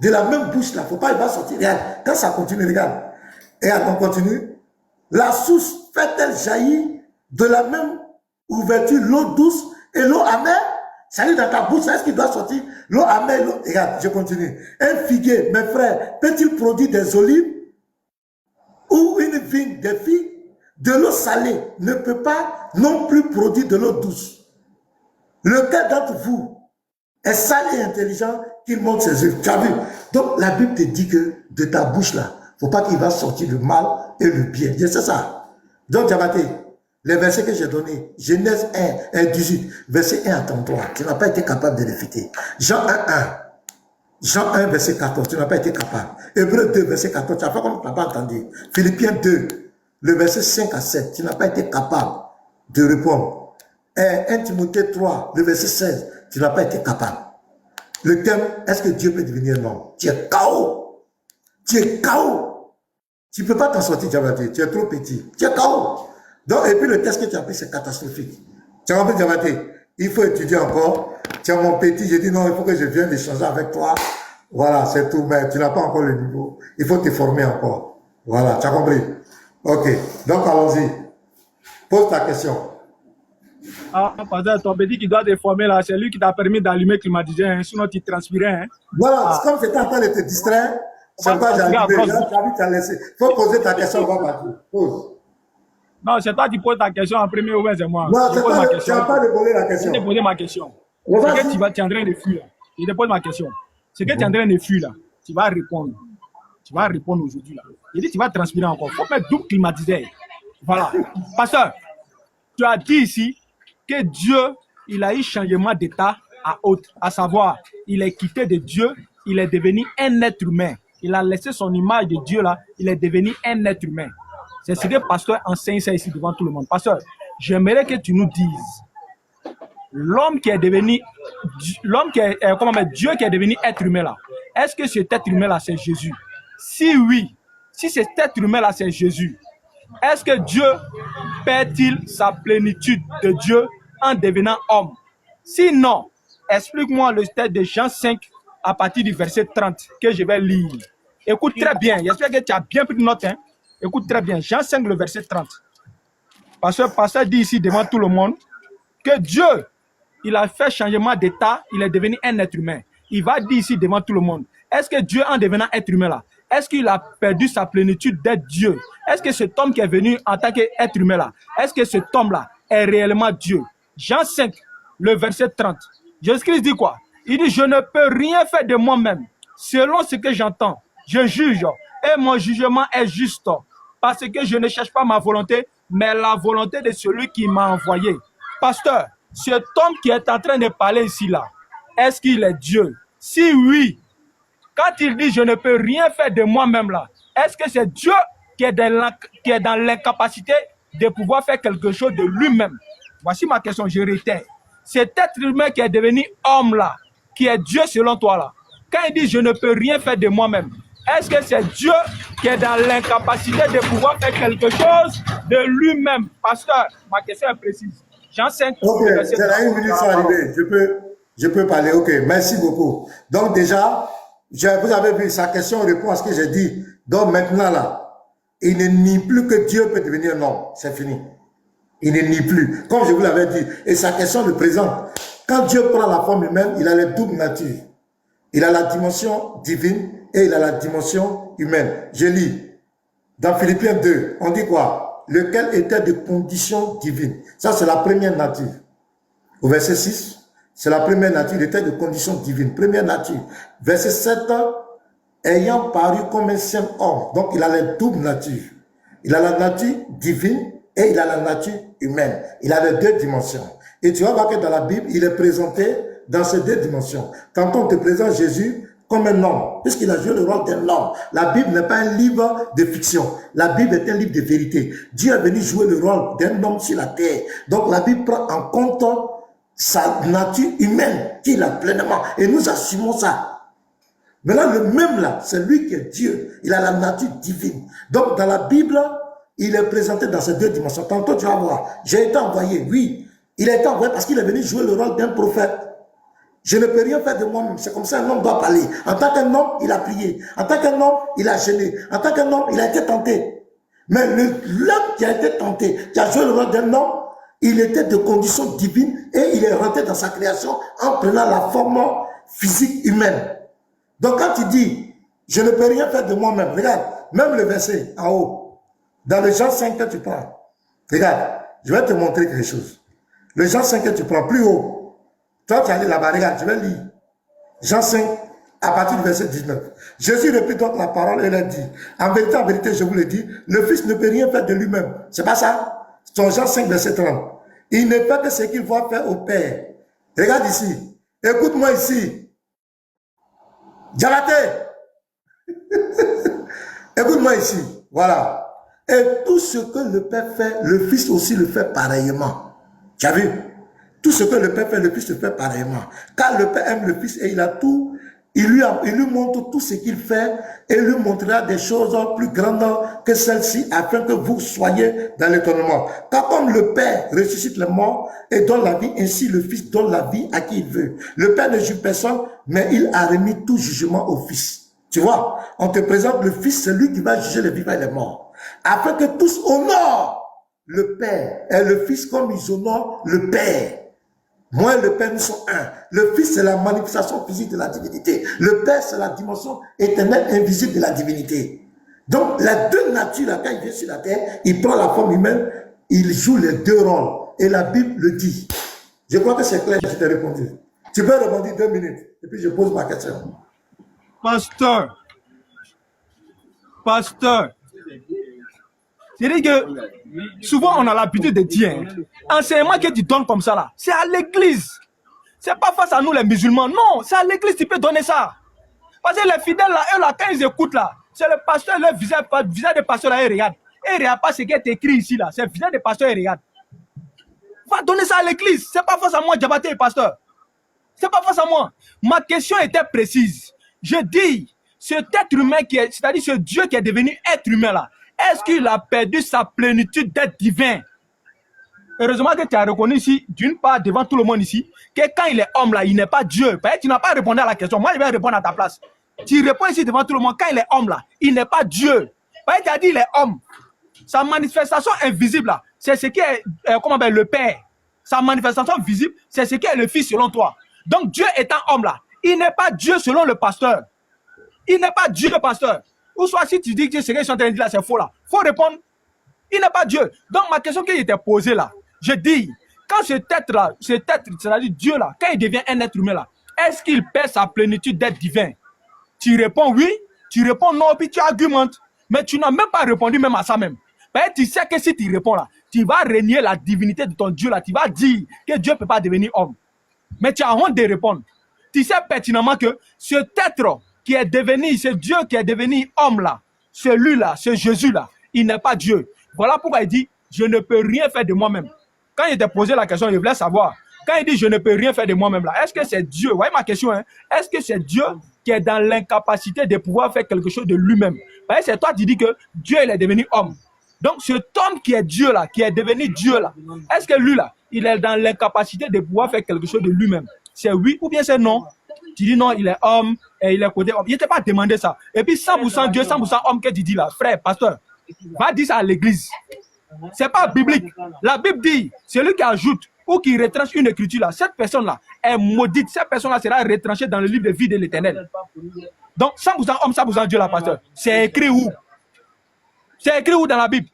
De la même bouche là. Faut pas, il va sortir. Regarde, quand ça continue, regarde. Et on continue. La source fait-elle jaillir de la même ouverture l'eau douce et l'eau amère? Ça dit dans ta bouche, est-ce qu'il doit sortir l'eau amère? Regarde, je continue. Un figuier, mes frères, peut-il produire des olives ou une vigne des figues? De l'eau salée ne peut pas non plus produire de l'eau douce. Lequel d'entre vous est sale et intelligent qu'il montre ses œuvres? Tu as vu? Donc la Bible te dit que de ta bouche là, il ne faut pas qu'il va sortir le mal et le bien. C'est ça. Donc Diabaté, les versets que j'ai donnés, Genèse 1, 18, verset 1 à 33, tu n'as pas été capable de les réfuter. Jean 1, 1. Jean 1, verset 14, tu n'as pas été capable. Hébreu 2, verset 14, tu n'as pas comme tu n'as pas entendu. Philippiens 2, le verset 5 à 7, tu n'as pas été capable de répondre. 1 Timothée 3, le verset 16, tu n'as pas été capable. Le thème, est-ce que Dieu peut devenir un homme? Tu es KO. Tu es KO. Tu ne peux pas t'en sortir, Diabaté. Tu es trop petit. Tu es KO. Donc, et puis le test que tu as pris, c'est catastrophique. Tu as compris, Diabaté? Il faut étudier encore. Tu es mon petit, j'ai dit non, il faut que je vienne échanger avec toi. Voilà, c'est tout. Mais tu n'as pas encore le niveau. Il faut te former encore. Voilà, tu as compris? Ok. Donc, allons-y. Pose ta question. Ah, pasteur, ton petit qui doit te former là, c'est lui qui t'a permis d'allumer le climatiseur, hein, sinon tu transpirais. Hein. Voilà, comme c'était en train de te distraire, c'est quoi j'ai allumé. Tu as laissé. Il faut poser ta question, on va partir. Pose. Non, c'est toi qui poses ta question en premier ou bien c'est moi? Non, c'est toi, tu n'as pas de poser la question. Je t'ai posé ma question. Ce que tu es en train de fuir là. Je te pose ma question. Ce que tu es en train de fuir là, tu vas répondre. Tu vas répondre aujourd'hui là. Il dit, tu vas transpirer encore. Il faut mettre double climatiseur. Voilà. Pasteur, tu as dit ici que Dieu, il a eu changement d'état à autre. À savoir, il est quitté de Dieu, il est devenu un être humain. Il a laissé son image de Dieu là, il est devenu un être humain. C'est ce que le pasteur enseigne ça ici devant tout le monde. Pasteur, j'aimerais que tu nous dises, l'homme qui est devenu, Dieu qui est devenu être humain là, est-ce que cet être humain là c'est Jésus? Si oui, si cet être humain là c'est Jésus, est-ce que Dieu perd-il sa plénitude de Dieu en devenant homme? Sinon, explique-moi le texte de Jean 5 à partir du verset 30 que je vais lire. Écoute très bien, j'espère que tu as bien pris note. Hein? Écoute très bien, Jean 5, le verset 30. Parce que le pasteur dit ici devant tout le monde que Dieu, il a fait changement d'état, il est devenu un être humain. Il va dire ici devant tout le monde, est-ce que Dieu, en devenant être humain là, est-ce qu'il a perdu sa plénitude d'être Dieu? Est-ce que cet homme qui est venu en tant qu'être humain là, est-ce que cet homme-là est réellement Dieu? Jean 5, le verset 30. Jésus-Christ dit quoi? Il dit, je ne peux rien faire de moi-même. Selon ce que j'entends, je juge et mon jugement est juste. Parce que je ne cherche pas ma volonté, mais la volonté de celui qui m'a envoyé. Pasteur, cet homme qui est en train de parler ici là, est-ce qu'il est Dieu? Si oui, quand il dit je ne peux rien faire de moi-même là, est-ce que c'est Dieu qui est dans l'incapacité de pouvoir faire quelque chose de lui-même? Voici ma question, je réitère. Cet être humain qui est devenu homme là, qui est Dieu selon toi là, quand il dit je ne peux rien faire de moi-même, est-ce que c'est Dieu qui est dans l'incapacité de pouvoir faire quelque chose de lui-même? Pasteur, ma question est précise. Jean 5. Ok, c'est là une minute sans arriver. Je peux parler. Ok, merci beaucoup. Donc déjà, vous avez vu, sa question répond à ce que j'ai dit. Donc maintenant là, il ne nie plus que Dieu peut devenir un homme. C'est fini. Il ne nie plus. Comme je vous l'avais dit. Et sa question le présente. Quand Dieu prend la forme humaine, il a les doubles natures. Il a la dimension divine et il a la dimension humaine. Je lis. Dans Philippiens 2, on dit quoi? Lequel était de condition divine. Ça, c'est la première nature. Au verset 6, c'est la première nature, il était de condition divine. Première nature. Verset 7, ayant paru comme un simple homme. Donc, il a les doubles natures. Il a la nature divine et il a la nature humaine. Il a les deux dimensions. Et tu vas voir que dans la Bible, il est présenté dans ces deux dimensions. Quand on te présente Jésus comme un homme, puisqu'il a joué le rôle d'un homme. La Bible n'est pas un livre de fiction. La Bible est un livre de vérité. Dieu est venu jouer le rôle d'un homme sur la terre. Donc la Bible prend en compte sa nature humaine qu'il a pleinement. Et nous assumons ça. Maintenant, le même là, c'est lui qui est Dieu. Il a la nature divine. Donc dans la Bible, il est présenté dans ces deux dimensions. Tantôt tu vas voir, j'ai été envoyé, oui. Il a été envoyé parce qu'il est venu jouer le rôle d'un prophète. Je ne peux rien faire de moi-même. C'est comme ça un homme doit parler. En tant qu'un homme, il a prié. En tant qu'un homme, il a gêné. En tant qu'un homme, il a été tenté. Mais l'homme qui a été tenté, qui a joué le rôle d'un homme, il était de condition divine et il est rentré dans sa création en prenant la forme physique humaine. Donc quand il dit, je ne peux rien faire de moi-même, regarde, même le verset en haut, dans le Jean 5 que tu prends, regarde, je vais te montrer quelque chose. Le Jean 5 que tu prends, plus haut, toi, tu es allé là-bas, regarde, je vais lire. Jean 5, à partir du verset 19. Jésus reprit donc la parole et il a dit, en vérité, je vous le dis, le Fils ne peut rien faire de lui-même. C'est pas ça? C'est Jean 5, verset 30. Il ne fait que ce qu'il va faire au Père. Regarde ici. Écoute-moi ici. Dialaté. Écoute-moi ici. Voilà. Et tout ce que le Père fait, le Fils aussi le fait pareillement. Tu as vu? Tout ce que le Père fait, le Fils le fait pareillement. Car le Père aime le Fils et il a tout, il lui montre tout ce qu'il fait et lui montrera des choses plus grandes que celles-ci afin que vous soyez dans l'étonnement. Car comme le Père ressuscite les morts et donne la vie, ainsi le Fils donne la vie à qui il veut. Le Père ne juge personne, mais il a remis tout jugement au Fils. Tu vois, on te présente le Fils, c'est lui qui va juger les vivants et les morts. Afin que tous honorent le Père et le Fils comme ils honorent le Père. Moi et le Père, nous sommes un. Le Fils, c'est la manifestation physique de la divinité. Le Père, c'est la dimension éternelle, invisible de la divinité. Donc, les deux natures, là, quand il vient sur la terre, il prend la forme humaine, il joue les deux rôles. Et la Bible le dit. Je crois que c'est clair, je t'ai répondu. Tu peux répondre 2 minutes, et puis je pose ma question. Pasteur, Pasteur, c'est-à-dire que souvent on a l'habitude de dire, enseignement que tu donnes comme ça là, c'est à l'église. C'est pas face à nous les musulmans, non, c'est à l'église que tu peux donner ça. Parce que les fidèles là, eux là, quand ils écoutent là, c'est le pasteur, le visage de pasteur là, ils regardent. Et ils regardent pas ce qui est écrit ici là, c'est le visage de pasteur, ils regardent. Va donner ça à l'église, c'est pas face à moi, Diabaté, pasteur. C'est pas face à moi. Ma question était précise. Je dis, cet être humain qui est, c'est-à-dire ce Dieu qui est devenu être humain là, est-ce qu'il a perdu sa plénitude d'être divin? Heureusement que tu as reconnu ici, d'une part, devant tout le monde ici, que quand il est homme là, il n'est pas Dieu. Tu n'as pas répondu à la question. Moi, je vais répondre à ta place. Tu réponds ici devant tout le monde, quand il est homme là, il n'est pas Dieu. Tu as dit il est homme. Sa manifestation invisible là, c'est ce qui est, comment on appelle, le Père. Sa manifestation visible, c'est ce qui est le Fils selon toi. Donc Dieu étant homme là, il n'est pas Dieu selon le pasteur. Il n'est pas Dieu le pasteur. Ou soit si tu dis que ce que je suis en train de dire là, c'est faux là. Il faut répondre. Il n'est pas Dieu. Donc ma question qui était posée là, je dis, quand cet être là, c'est-à-dire Dieu là, quand il devient un être humain là, est-ce qu'il perd sa plénitude d'être divin? Tu réponds oui, tu réponds non, puis tu argumentes. Mais tu n'as même pas répondu même à ça même. Tu sais que si tu réponds là, tu vas renier la divinité de ton Dieu là, tu vas dire que Dieu ne peut pas devenir homme. Mais tu as honte de répondre. Tu sais pertinemment que cet être qui est devenu, ce Dieu qui est devenu homme là, celui-là, ce Jésus-là, il n'est pas Dieu. Voilà pourquoi il dit, je ne peux rien faire de moi-même. Quand il t'a posé la question, il voulait savoir. Quand il dit, je ne peux rien faire de moi-même là, est-ce que c'est Dieu? Vous voyez ma question, hein? Est-ce que c'est Dieu qui est dans l'incapacité de pouvoir faire quelque chose de lui-même? C'est toi qui dis que Dieu, il est devenu homme. Donc, cet homme qui est Dieu là, qui est devenu Dieu là, est-ce que lui là, il est dans l'incapacité de pouvoir faire quelque chose de lui-même? C'est oui ou bien c'est non? Tu dis non, il est homme et il est côté homme. Il ne t'a pas demandé ça. Et puis 100% Dieu, 100% homme que tu dis là, frère, pasteur, va dire ça à l'église. C'est pas biblique. La Bible dit, celui qui ajoute ou qui retranche une écriture là, cette personne là est maudite. Cette personne là sera retranchée dans le livre de vie de l'Éternel. Donc 100% homme, 100% Dieu là, pasteur. C'est écrit où? C'est écrit où dans la Bible?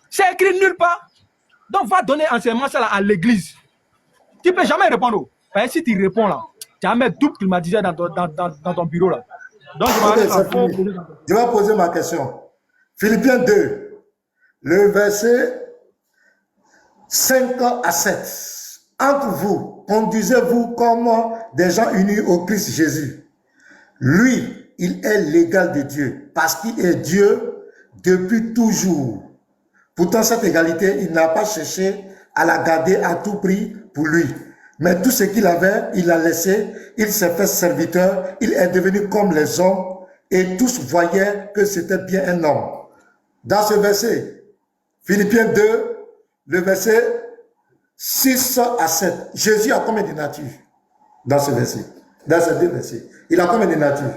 C'est écrit nulle part. Donc va donner enseignement ça là à l'église. Tu ne peux jamais répondre. Si tu réponds là, tu vas mettre double climatiseur dans ton bureau là. Donc je vais poser ma question. Philippiens 2, le verset 5 à 7. Entre vous, conduisez-vous comme des gens unis au Christ Jésus. Lui, il est l'égal de Dieu, parce qu'il est Dieu depuis toujours. Pourtant, cette égalité, il n'a pas cherché à la garder à tout prix pour lui. Mais tout ce qu'il avait, il l'a laissé. Il s'est fait serviteur. Il est devenu comme les hommes. Et tous voyaient que c'était bien un homme. Dans ce verset, Philippiens 2, le verset 6 à 7, Jésus a combien de natures dans ce verset? Dans ces deux versets. Il a combien de natures?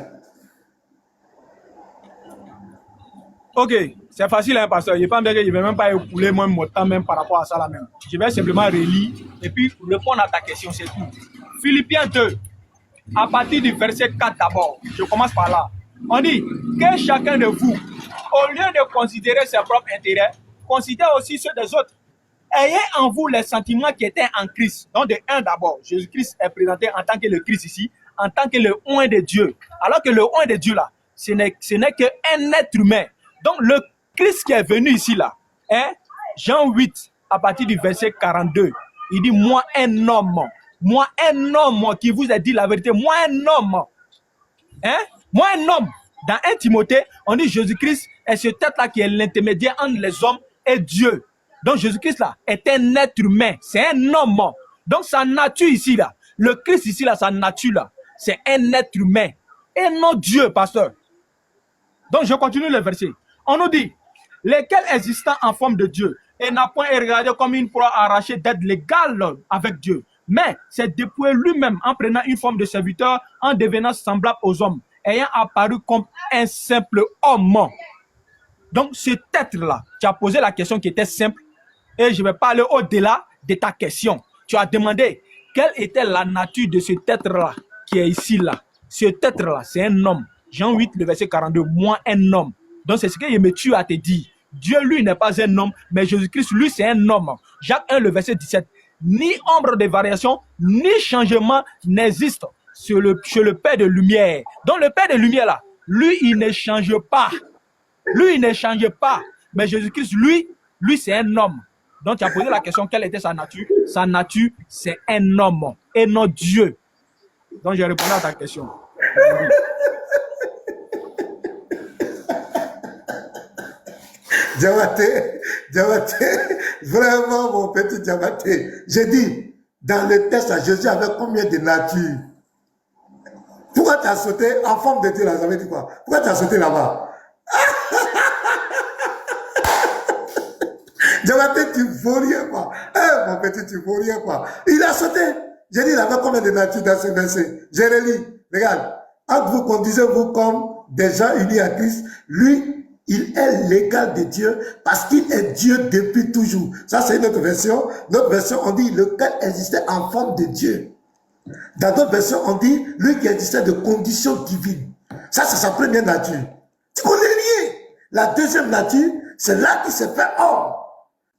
Ok, c'est facile, hein, pasteur. Je ne vais même pas écouler mon temps même par rapport à ça là même. Je vais simplement relire et puis répondre à ta question, c'est tout. Philippiens 2, à partir du verset 4 d'abord, je commence par là. On dit que chacun de vous, au lieu de considérer ses propres intérêts, considère aussi ceux des autres. Ayez en vous les sentiments qui étaient en Christ. Donc de un d'abord, Jésus-Christ est présenté en tant que le Christ ici, en tant que le oint de Dieu. Alors que le oint de Dieu là, ce n'est qu'un être humain. Donc le Christ qui est venu ici là, hein, Jean 8, à partir du verset 42, il dit, moi un homme qui vous a dit la vérité, moi un homme, hein, moi un homme. Dans 1 Timothée, on dit Jésus-Christ est ce tête-là qui est l'intermédiaire entre les hommes et Dieu. Donc Jésus-Christ là est un être humain, c'est un homme. Donc sa nature ici là, le Christ ici là, sa nature là, c'est un être humain et non Dieu, pasteur. Donc je continue le verset. On nous dit, lesquels existant en forme de Dieu et n'a point regardé comme une proie arrachée d'être l'égal avec Dieu, mais c'est dépouillé lui-même en prenant une forme de serviteur, en devenant semblable aux hommes, ayant apparu comme un simple homme. Donc cet être-là, tu as posé la question qui était simple et je vais parler au-delà de ta question. Tu as demandé quelle était la nature de cet être-là qui est ici là. Cet être-là, c'est un homme. Jean 8, le verset 42, moi un homme. Donc c'est ce que je me tue à te dire. Dieu, lui, n'est pas un homme, mais Jésus-Christ, lui, c'est un homme. Jacques 1, le verset 17. Ni ombre de variation, ni changement n'existe chez le Père de lumière. Donc le Père de lumière, là, lui, il ne change pas. Lui, il ne changeait pas. Mais Jésus-Christ, lui, c'est un homme. Donc, tu as posé la question, quelle était sa nature? Sa nature, c'est un homme et non Dieu. Donc, j'ai répondu à ta question. Diabaté, vraiment mon petit Diabaté. J'ai dit, dans le texte, Jésus avait combien de natures? Pourquoi tu as sauté en forme de Dieu là? Ça veut dire quoi? Pourquoi tu as sauté là-bas? Diabaté, tu vaux rien quoi. Mon petit, tu vaux rien quoi. Il a sauté. J'ai dit, il avait combien de natures dans ce verset? Je relis. Regarde. Entre vous conduisez-vous comme des gens unis à Christ. Lui, il est l'égal de Dieu parce qu'il est Dieu depuis toujours. Ça, c'est notre version. Notre version, on dit lequel existait en forme de Dieu. Dans d'autres versions, on dit lui qui existait de conditions divines. Ça, c'est sa première nature. Tu connais rien. La deuxième nature, c'est là qu'il s'est fait homme.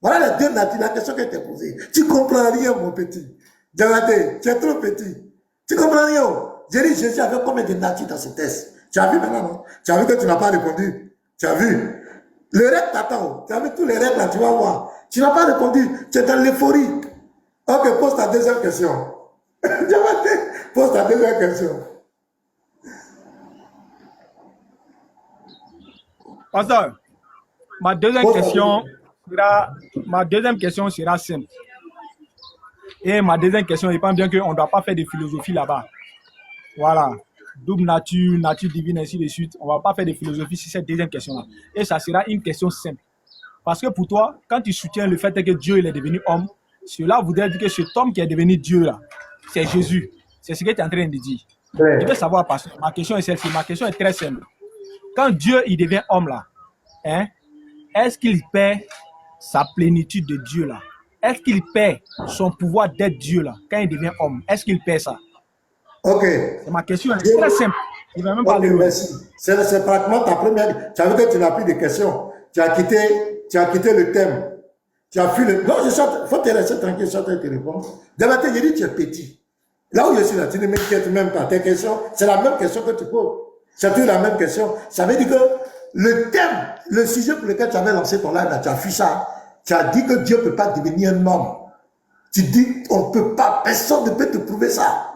Voilà les deux natures, la question que je t'ai posée. Tu comprends rien, mon petit. Diabaté, tu es trop petit. Tu comprends rien. J'ai dit, Jésus avait combien de natures dans ce test? Tu as vu maintenant, non? Tu as vu que tu n'as pas répondu. Tu as vu? Le règle t'attend. Tu as vu tous les règles là, tu vas voir. Tu n'as pas répondu. Tu es dans l'euphorie. Ok, pose ta deuxième question. Diabaté, pose ta deuxième question. Pasteur, ma deuxième question sera simple. Et ma deuxième question, je pense bien qu'on ne doit pas faire de philosophie là-bas. Voilà. Double nature, nature divine, ainsi de suite. On ne va pas faire de philosophie sur cette deuxième question-là. Et ça sera une question simple. Parce que pour toi, quand tu soutiens le fait que Dieu il est devenu homme, cela voudrait dire que cet homme qui est devenu Dieu là, c'est Jésus. C'est ce que tu es en train de dire. Je veux savoir, pasteur, ma question est celle-ci. Ma question est très simple. Quand Dieu il devient homme là, hein, est-ce qu'il perd sa plénitude de Dieu là? Est-ce qu'il perd son pouvoir d'être Dieu là quand il devient homme? Est-ce qu'il perd ça? Ok. C'est ma question, elle est très simple. Il va même pas aller merci. C'est pratiquement ta première. Tu as vu que tu n'as plus de questions. Tu as quitté le thème. Tu as fui le. Non, il faut te laisser tranquille, je te répondre. D'abord, j'ai dit tu es petit. Là où je suis là, tu ne m'inquiètes même pas. Tes questions, c'est la même question que tu poses. C'est toujours la même question. Ça veut dire que le thème, le sujet pour lequel tu avais lancé ton live, là, tu as fui ça. Tu as dit que Dieu ne peut pas devenir un homme. Tu dis on ne peut pas, personne ne peut te prouver ça.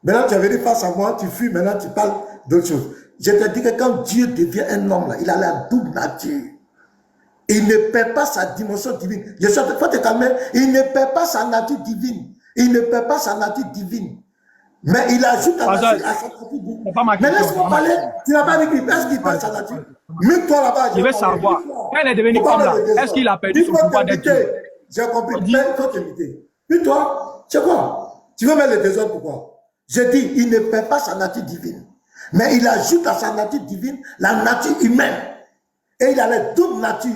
Maintenant, tu es venu face à moi, tu fuis, maintenant tu parles d'autre chose. Je te dis que quand Dieu devient un homme, là, il a la double nature. Il ne perd pas sa dimension divine. Il faut te calmer. Il ne perd pas sa nature divine. Il ne perd pas sa nature divine. Mais il ajoute à sa nature divine. Mais laisse-moi parler. Tu n'as pas dit est-ce qu'il perd sa nature? Mets-toi là-bas. Je veux savoir. Quand il est devenu homme là, est-ce qu'il a perdu son pouvoir d'être Dieu? J'ai compris. Il faut t'imiter. Puis toi, c'est quoi? Tu veux mettre le désordre pourquoi? J'ai dit, il ne perd pas sa nature divine. Mais il ajoute à sa nature divine la nature humaine. Et il a la double nature.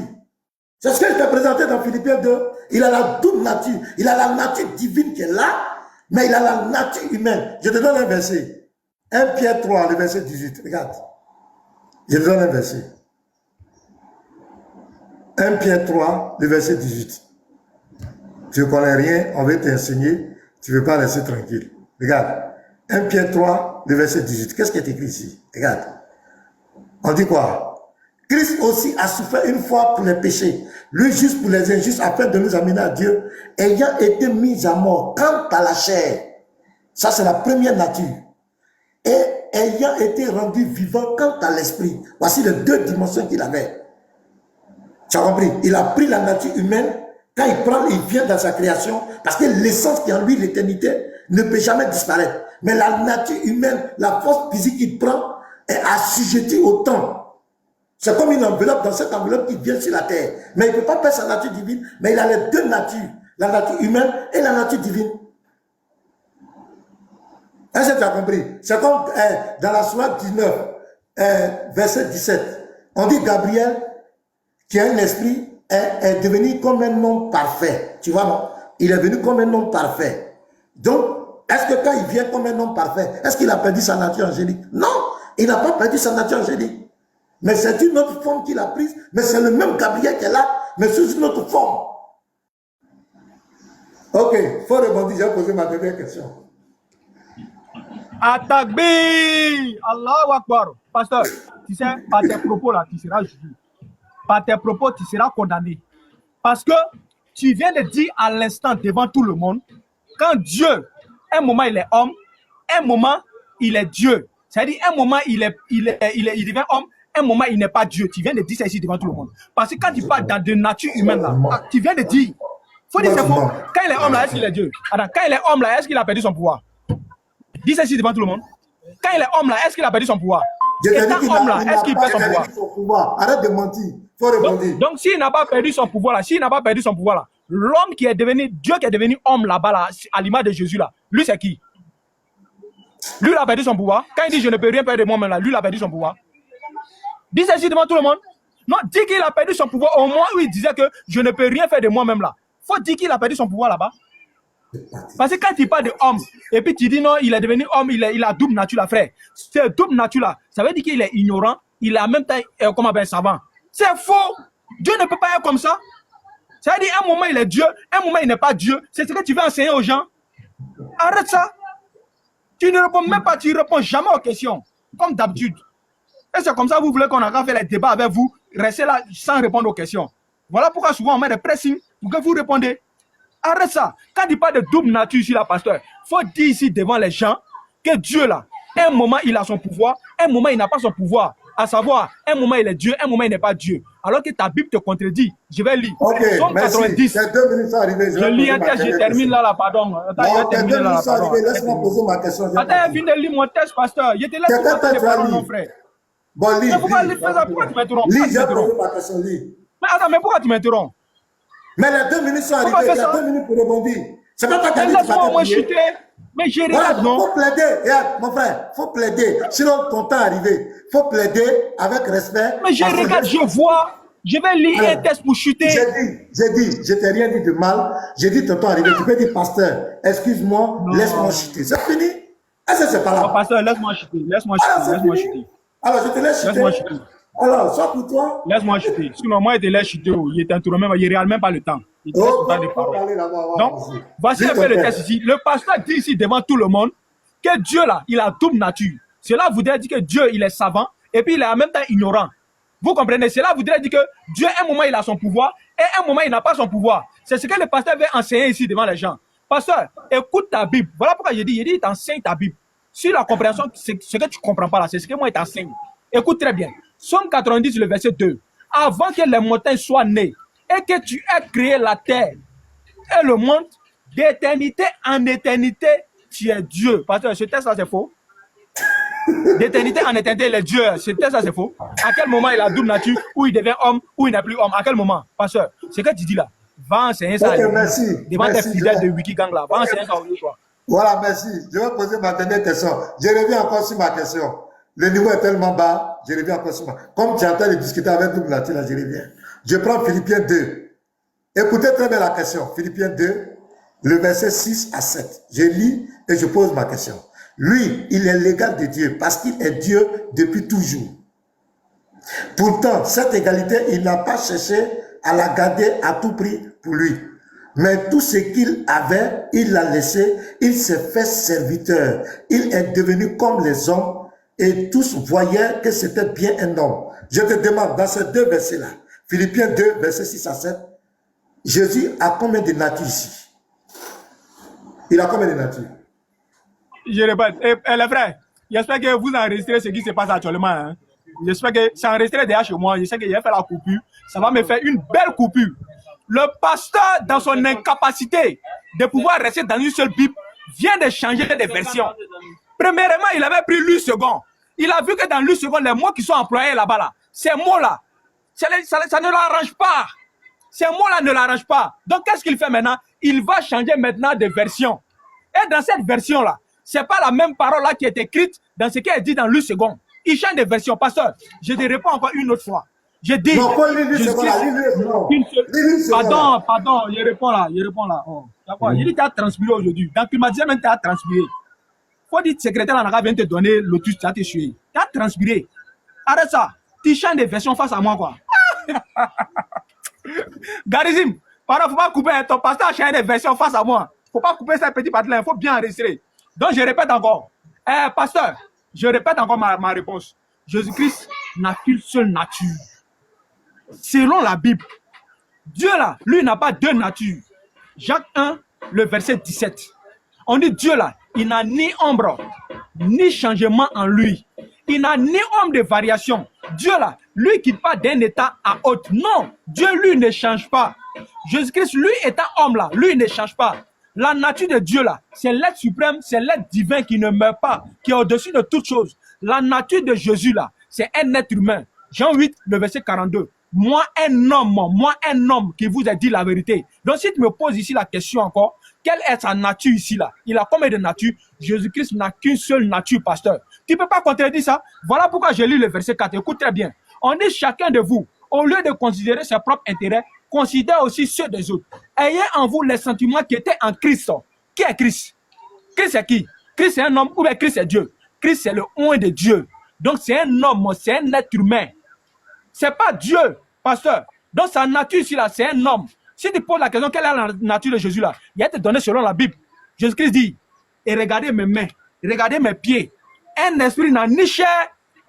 C'est ce que je t'ai présenté dans Philippiens 2. Il a la double nature. Il a la nature divine qui est là, mais il a la nature humaine. Je te donne un verset. 1 Pierre 3, le verset 18. Regarde. Je te donne un verset. 1 Pierre 3, le verset 18. Tu ne connais rien, on veut t'enseigner. Tu ne veux pas rester tranquille. Regarde. 1 Pierre 3, le verset 18. Qu'est-ce qui est écrit ici? Regarde. On dit quoi? Christ aussi a souffert une fois pour les péchés, lui juste pour les injustes, afin de nous amener à Dieu, ayant été mis à mort quant à la chair. Ça, c'est la première nature. Et ayant été rendu vivant quant à l'esprit. Voici les deux dimensions qu'il avait. Tu as compris? Il a pris la nature humaine. Quand il vient dans sa création, parce que l'essence qui est en lui, l'éternité, ne peut jamais disparaître. Mais la nature humaine, la force physique qu'il prend, est assujettie au temps. C'est comme une enveloppe, dans cette enveloppe qui vient sur la terre. Mais il ne peut pas perdre sa nature divine, mais il a les deux natures, la nature humaine et la nature divine. Est-ce que tu as compris? C'est comme dans la sourate 19, verset 17. On dit Gabriel, qui a un esprit, est devenu comme un homme parfait. Tu vois, non? Il est venu comme un homme parfait. Donc, est-ce que quand il vient comme un homme parfait, est-ce qu'il a perdu sa nature angélique? Non, il n'a pas perdu sa nature angélique. Mais c'est une autre forme qu'il a prise, mais c'est le même Gabriel qui est là, mais sous une autre forme. Ok, il faut rebondir, j'ai posé ma dernière question. Atakbir! Allahu Akbar! Pasteur, tu sais, par tes propos là, tu seras jugé. Par tes propos, tu seras condamné. Parce que tu viens de dire à l'instant devant tout le monde, quand Dieu, un moment il est homme, un moment il est Dieu. C'est-à-dire un moment il devient homme, un moment il n'est pas Dieu. Tu viens de dire ça ici devant tout le monde. Parce que quand tu parles dans de nature humaine là, tu viens de dire, faut dire c'est faux. Quand il est homme là, est-ce qu'il est Dieu? Attends, quand il est homme là, est-ce qu'il a perdu son pouvoir? Dis ça ici devant tout le monde. Quand il est homme là, est-ce qu'il a perdu son pouvoir? Étant homme là, est-ce qu'il perd son pouvoir? Arrête de mentir. Faut répondre. Donc s'il n'a pas perdu son pouvoir là, l'homme qui est devenu, Dieu qui est devenu homme là-bas là, à l'image de Jésus là, lui c'est qui? Lui il a perdu son pouvoir. Quand il dit je ne peux rien faire de moi-même là, lui il a perdu son pouvoir. Dis ça ici devant tout le monde. Non, dis qu'il a perdu son pouvoir au moment où il disait que je ne peux rien faire de moi-même là. Faut dire qu'il a perdu son pouvoir là-bas. Parce que quand tu parles de homme, et puis tu dis non, il est devenu homme, il a double nature là, frère. C'est double nature là. Ça veut dire qu'il est ignorant, il est en même temps, comme un savant. C'est faux. Dieu ne peut pas être comme ça. Ça veut dire un moment il est Dieu, un moment il n'est pas Dieu. C'est ce que tu veux enseigner aux gens. Arrête ça. Tu ne réponds même pas, tu ne réponds jamais aux questions. Comme d'habitude. Et c'est comme ça que vous voulez qu'on a fait les débats avec vous, restez là sans répondre aux questions. Voilà pourquoi souvent on met des pressings pour que vous répondez. Arrête ça. Quand il parle de double nature ici, là, pasteur, il faut dire ici devant les gens que Dieu, là, un moment il a son pouvoir, un moment il n'a pas son pouvoir. À savoir, un moment il est Dieu, un moment il n'est pas Dieu. Alors que ta Bible te contredit. Je vais lire. Somme 90. 2 minutes sont arrivées. Je lis un texte, je termine là, pardon. Attends, 2 minutes sont arrivées. Laisse-moi poser ma question. Attends, je viens de lire mon texte, pasteur. Je te laisse poser des paroles, mon frère. Bon, lis. Pourquoi tu m'interromps? Lis, j'ai posé ma question, lis. Mais attends, mais pourquoi tu m'interromps? Mais les 2 minutes sont arrivées. Il y a 2 minutes pour rebondir. C'est pas toi qui as dit que tu vas te chuter. Mais j'ai voilà, non? Faut plaider. Regarde, mon frère, faut plaider. Sinon, ton temps est arrivé. Faut plaider avec respect. Mais je regarde, je vois. Je vais lire un texte pour chuter. J'ai dit, je t'ai rien dit de mal. J'ai dit ton temps est arrivé. Tu peux dire, pasteur, excuse-moi, laisse-moi chuter. C'est fini. Est-ce que c'est pas là? Non, pasteur, laisse-moi chuter. Laisse-moi chuter. Alors, je te laisse chuter. Laisse-moi chuter. Alors, soit pour toi. Laisse-moi chuter. Sinon, moi, je te laisse chuter. Il est entouré même. Il n'a même pas le temps. Il te laisse pas de parole. Donc, voici un peu le texte ici. Le pasteur dit ici devant tout le monde que Dieu, là, il a double nature. Cela voudrait dire que Dieu, il est savant et puis il est en même temps ignorant. Vous comprenez? Cela voudrait dire que Dieu, un moment, il a son pouvoir et un moment, il n'a pas son pouvoir. C'est ce que le pasteur veut enseigner ici devant les gens. Pasteur, écoute ta Bible. Voilà pourquoi il dit, il t'enseigne ta Bible. Si la compréhension, c'est ce que tu ne comprends pas là, c'est ce que moi, il t'enseigne. Écoute très bien. Somme 90, le verset 2. Avant que les montagnes soient nées et que tu aies créé la terre et le monde, d'éternité en éternité, tu es Dieu. Pasteur, ce texte-là, c'est faux. D'éternité en éternité, il est Dieu. Ce texte-là, c'est faux. À quel moment il a double nature, où il devient homme, où il n'est plus homme? À quel moment? Pasteur, ce que tu dis là, va enseigner ça. Devant tes fidèles de Wikigang là, va enseigner ça aujourd'hui, quoi. Voilà, merci. Je vais poser ma dernière question. Je reviens encore sur ma question. Le niveau est tellement bas, je reviens encore sur ma... Comme tu es en train de discuter avec double nature, là, je reviens. Je prends Philippiens 2. Écoutez très bien la question. Philippiens 2, le verset 6 à 7. Je lis et je pose ma question. Lui, il est l'égal de Dieu parce qu'il est Dieu depuis toujours. Pourtant, cette égalité, il n'a pas cherché à la garder à tout prix pour lui. Mais tout ce qu'il avait, il l'a laissé. Il s'est fait serviteur. Il est devenu comme les hommes et tous voyaient que c'était bien un homme. Je te demande, dans ces deux versets-là, Philippiens 2, versets 6 à 7, Jésus a combien de natures ici? Il a combien de natures? Je répète, les frères, j'espère que vous enregistrez ce qui se passe actuellement. Hein. J'espère que c'est enregistré déjà chez moi. Je sais que j'ai fait la coupure. Ça va me faire une belle coupure. Le pasteur, dans son incapacité de pouvoir rester dans une seule Bible, vient de changer de version. Premièrement, il avait pris Luc second. Il a vu que dans Luc second, les mots qui sont employés là-bas, là, ces mots-là, ça ne l'arrange pas. Ces mots-là ne l'arrangent pas. Donc, qu'est-ce qu'il fait maintenant? Il va changer maintenant de version. Et dans cette version-là, ce n'est pas la même parole là qui est écrite dans ce qui est dit dans Luc second. Il change de version. Pasteur, je te réponds encore une autre fois. Je dis... Non, pas Luc second. Pardon, je réponds là. Oh, d'accord. Il dit que tu as transpiré aujourd'hui. Donc, il m'a dit même que tu as transpiré. Faut dire que le secrétaire en vient te donner lotus, tu as t'échoué. Tu as transpiré. Arrête ça. Tu changes de version face à moi, quoi. Garizim, pardon, faut pas couper. Ton pasteur a changé de version face à moi. Faut pas couper cette petite partie-là. Il faut bien enregistrer. Donc, je répète encore. Pasteur, je répète encore ma réponse. Jésus-Christ n'a qu'une seule nature. Selon la Bible, Dieu là, lui n'a pas deux natures. Jacques 1, le verset 17. On dit Dieu là, il n'a ni ombre, ni changement en lui. Il n'a ni ombre de variation. Dieu là, lui quitte pas d'un état à autre. Non, Dieu lui ne change pas. Jésus-Christ, lui étant homme là, lui ne change pas. La nature de Dieu là, c'est l'être suprême, c'est l'être divin qui ne meurt pas, qui est au-dessus de toute chose. La nature de Jésus là, c'est un être humain. Jean 8, le verset 42. Moi un homme qui vous a dit la vérité. Donc si tu me poses ici la question encore, quelle est sa nature ici là? Il a combien de natures? Jésus-Christ n'a qu'une seule nature, pasteur. Tu ne peux pas contredire ça. Voilà pourquoi j'ai lu le verset 4. Écoute très bien. On dit chacun de vous, au lieu de considérer ses propres intérêts, considère aussi ceux des autres. Ayez en vous les sentiments qui étaient en Christ. Qui est Christ? Christ c'est qui? Christ c'est un homme ou bien Christ c'est Dieu? Christ c'est le oint de Dieu. Donc c'est un homme, c'est un être humain. C'est pas Dieu, pasteur. Donc sa nature ici là, c'est un homme. Si tu poses la question, quelle est la nature de Jésus là? Il a été donné selon la Bible. Jésus-Christ dit, et regardez mes mains, regardez mes pieds. Un esprit n'a ni chair,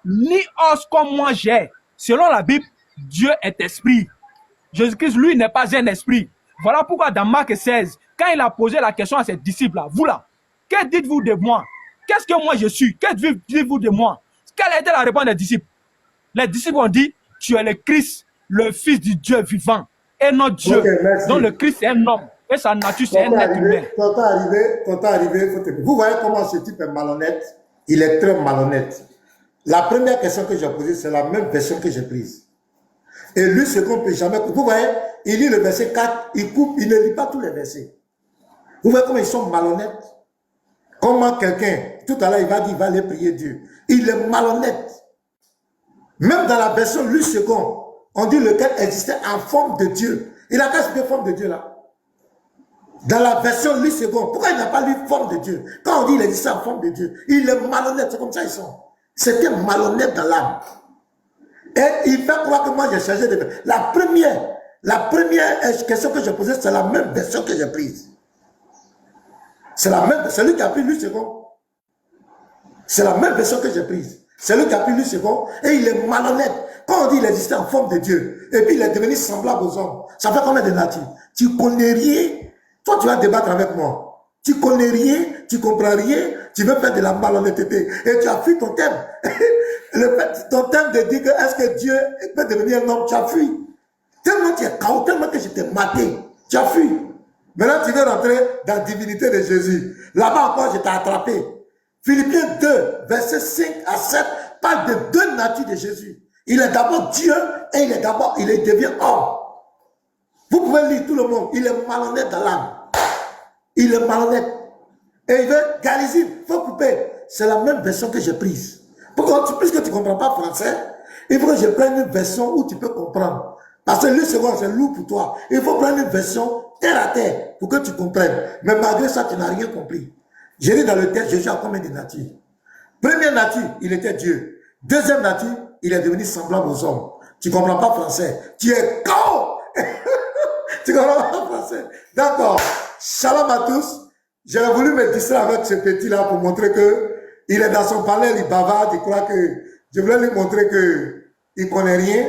ni os comme moi j'ai. Selon la Bible, Dieu est esprit. Jésus-Christ, lui, n'est pas un esprit. Voilà pourquoi dans Marc 16, quand il a posé la question à ses disciples, là, vous là, que dites-vous de moi? Qu'est-ce que moi je suis? Que dites-vous de moi? Quelle a été la réponse des disciples? Les disciples ont dit, tu es le Christ, le Fils du Dieu vivant, et notre Dieu. Okay, donc le Christ est un homme, et sa nature c'est un être humain. Quand t'es arrivé, vous voyez comment ce type est malhonnête? Il est très malhonnête. La première question que j'ai posée, c'est la même version que j'ai prise. Et lui, ce qu'on ne peut jamais... Vous voyez, il lit le verset 4, il coupe, il ne lit pas tous les versets. Vous voyez comment ils sont malhonnêtes? Comment quelqu'un, tout à l'heure, il va dire, il va aller prier Dieu. Il est malhonnête. Même dans la version Luc second, on dit lequel existait en forme de Dieu. Il a qu'à de forme de Dieu là. Dans la version Luc second, pourquoi il n'a pas lu forme de Dieu? Quand on dit il existait en forme de Dieu, il est malhonnête, c'est comme ça ils sont. C'était malhonnête dans l'âme. Et il fait croire que moi j'ai changé de... La première question que j'ai posée, c'est la même version que j'ai prise. C'est la même, c'est lui qui a pris Luc second. C'est la même version que j'ai prise. C'est lui qui a pris Luc second et il est malhonnête. Quand on dit qu'il existait en forme de Dieu, et puis il est devenu semblable aux hommes, ça fait combien de nature? Tu connais rien. Toi, tu vas débattre avec moi. Tu connais rien, tu comprends rien, tu veux faire de la malhonnêteté. Et tu as fui ton thème. Ton thème de dire que est-ce que Dieu peut devenir un homme, tu as fui. Tellement tu es chaos, tellement que je t'ai maté, tu as fui. Maintenant, tu veux rentrer dans la divinité de Jésus. Là-bas encore, je t'ai attrapé. Philippiens 2, versets 5 à 7, parle de deux natures de Jésus. Il est d'abord Dieu et il devient homme. Vous pouvez lire tout le monde. Il est malhonnête dans l'âme. Il est malhonnête. Et il veut Galizie, il faut couper. C'est la même version que j'ai prise. Puisque tu ne comprends pas français, il faut que je prenne une version où tu peux comprendre. Parce que le second, c'est lourd pour toi. Il faut prendre une version terre à terre pour que tu comprennes. Mais malgré ça, tu n'as rien compris. J'ai dit dans le texte, Jésus a combien de natures? Première nature, il était Dieu. Deuxième nature, il est devenu semblable aux hommes. Tu ne comprends pas français. Tu es con. Tu ne comprends pas français. D'accord. Shalom à tous. J'ai voulu me distraire avec ce petit-là pour montrer que il est dans son palais, il bavarde, il croit que... Je voulais lui montrer que il ne connaît rien.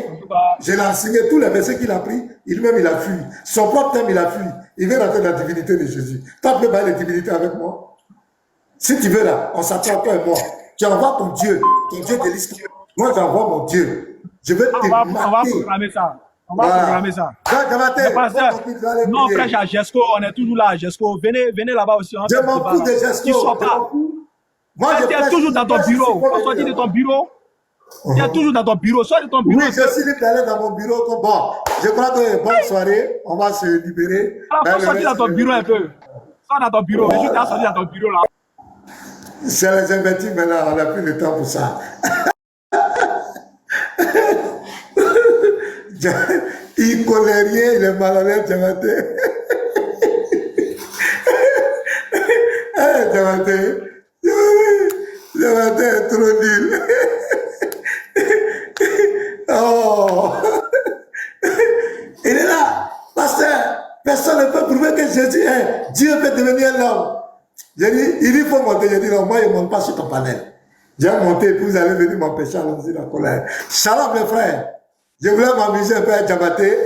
Je l'ai enseigné tous les versets qu'il a pris. Il-même, il a fui. Son propre thème, il a fui. Il veut rentrer dans la divinité de Jésus. Tu peux bailler la divinité avec moi? Si tu veux là, on s'attend toi et moi. Tu envoies ton Dieu de l'histoire. Moi, j'envoie mon Dieu. Je veux te mater. On va programmer ça. On va programmer ça. Non, frère, à Jesco, on est toujours là à Jesco. Venez là-bas aussi. Je m'en fous de Jesco. Tu ne sors pas. Moi, tu es toujours dans ton bureau. Tu sorti de ton bureau. Tu es toujours dans ton bureau. Sors de ton bureau. Oui, je suis libre d'aller dans mon bureau. Bon, je crois que bonne soirée. On va se libérer. Alors, faut sortir dans ton bureau un peu. Sors dans ton bureau. Je t'ai sorti dans ton bureau là. C'est les invertis maintenant. On n'a plus le temps pour ça. Il ne connaît rien. Il est malhonnête, Diamanté. Diamanté est trop nul. Oh. Il est là. Pasteur, personne ne peut prouver que Jésus est. Dieu peut devenir l'homme. J'ai dit, il faut monter. J'ai dit, non, moi, je ne monte pas sur ton panel. J'ai monté, puis vous allez venir m'empêcher à lancer la colère. Shalom les frères. Je voulais m'amuser un peu à Djabaté.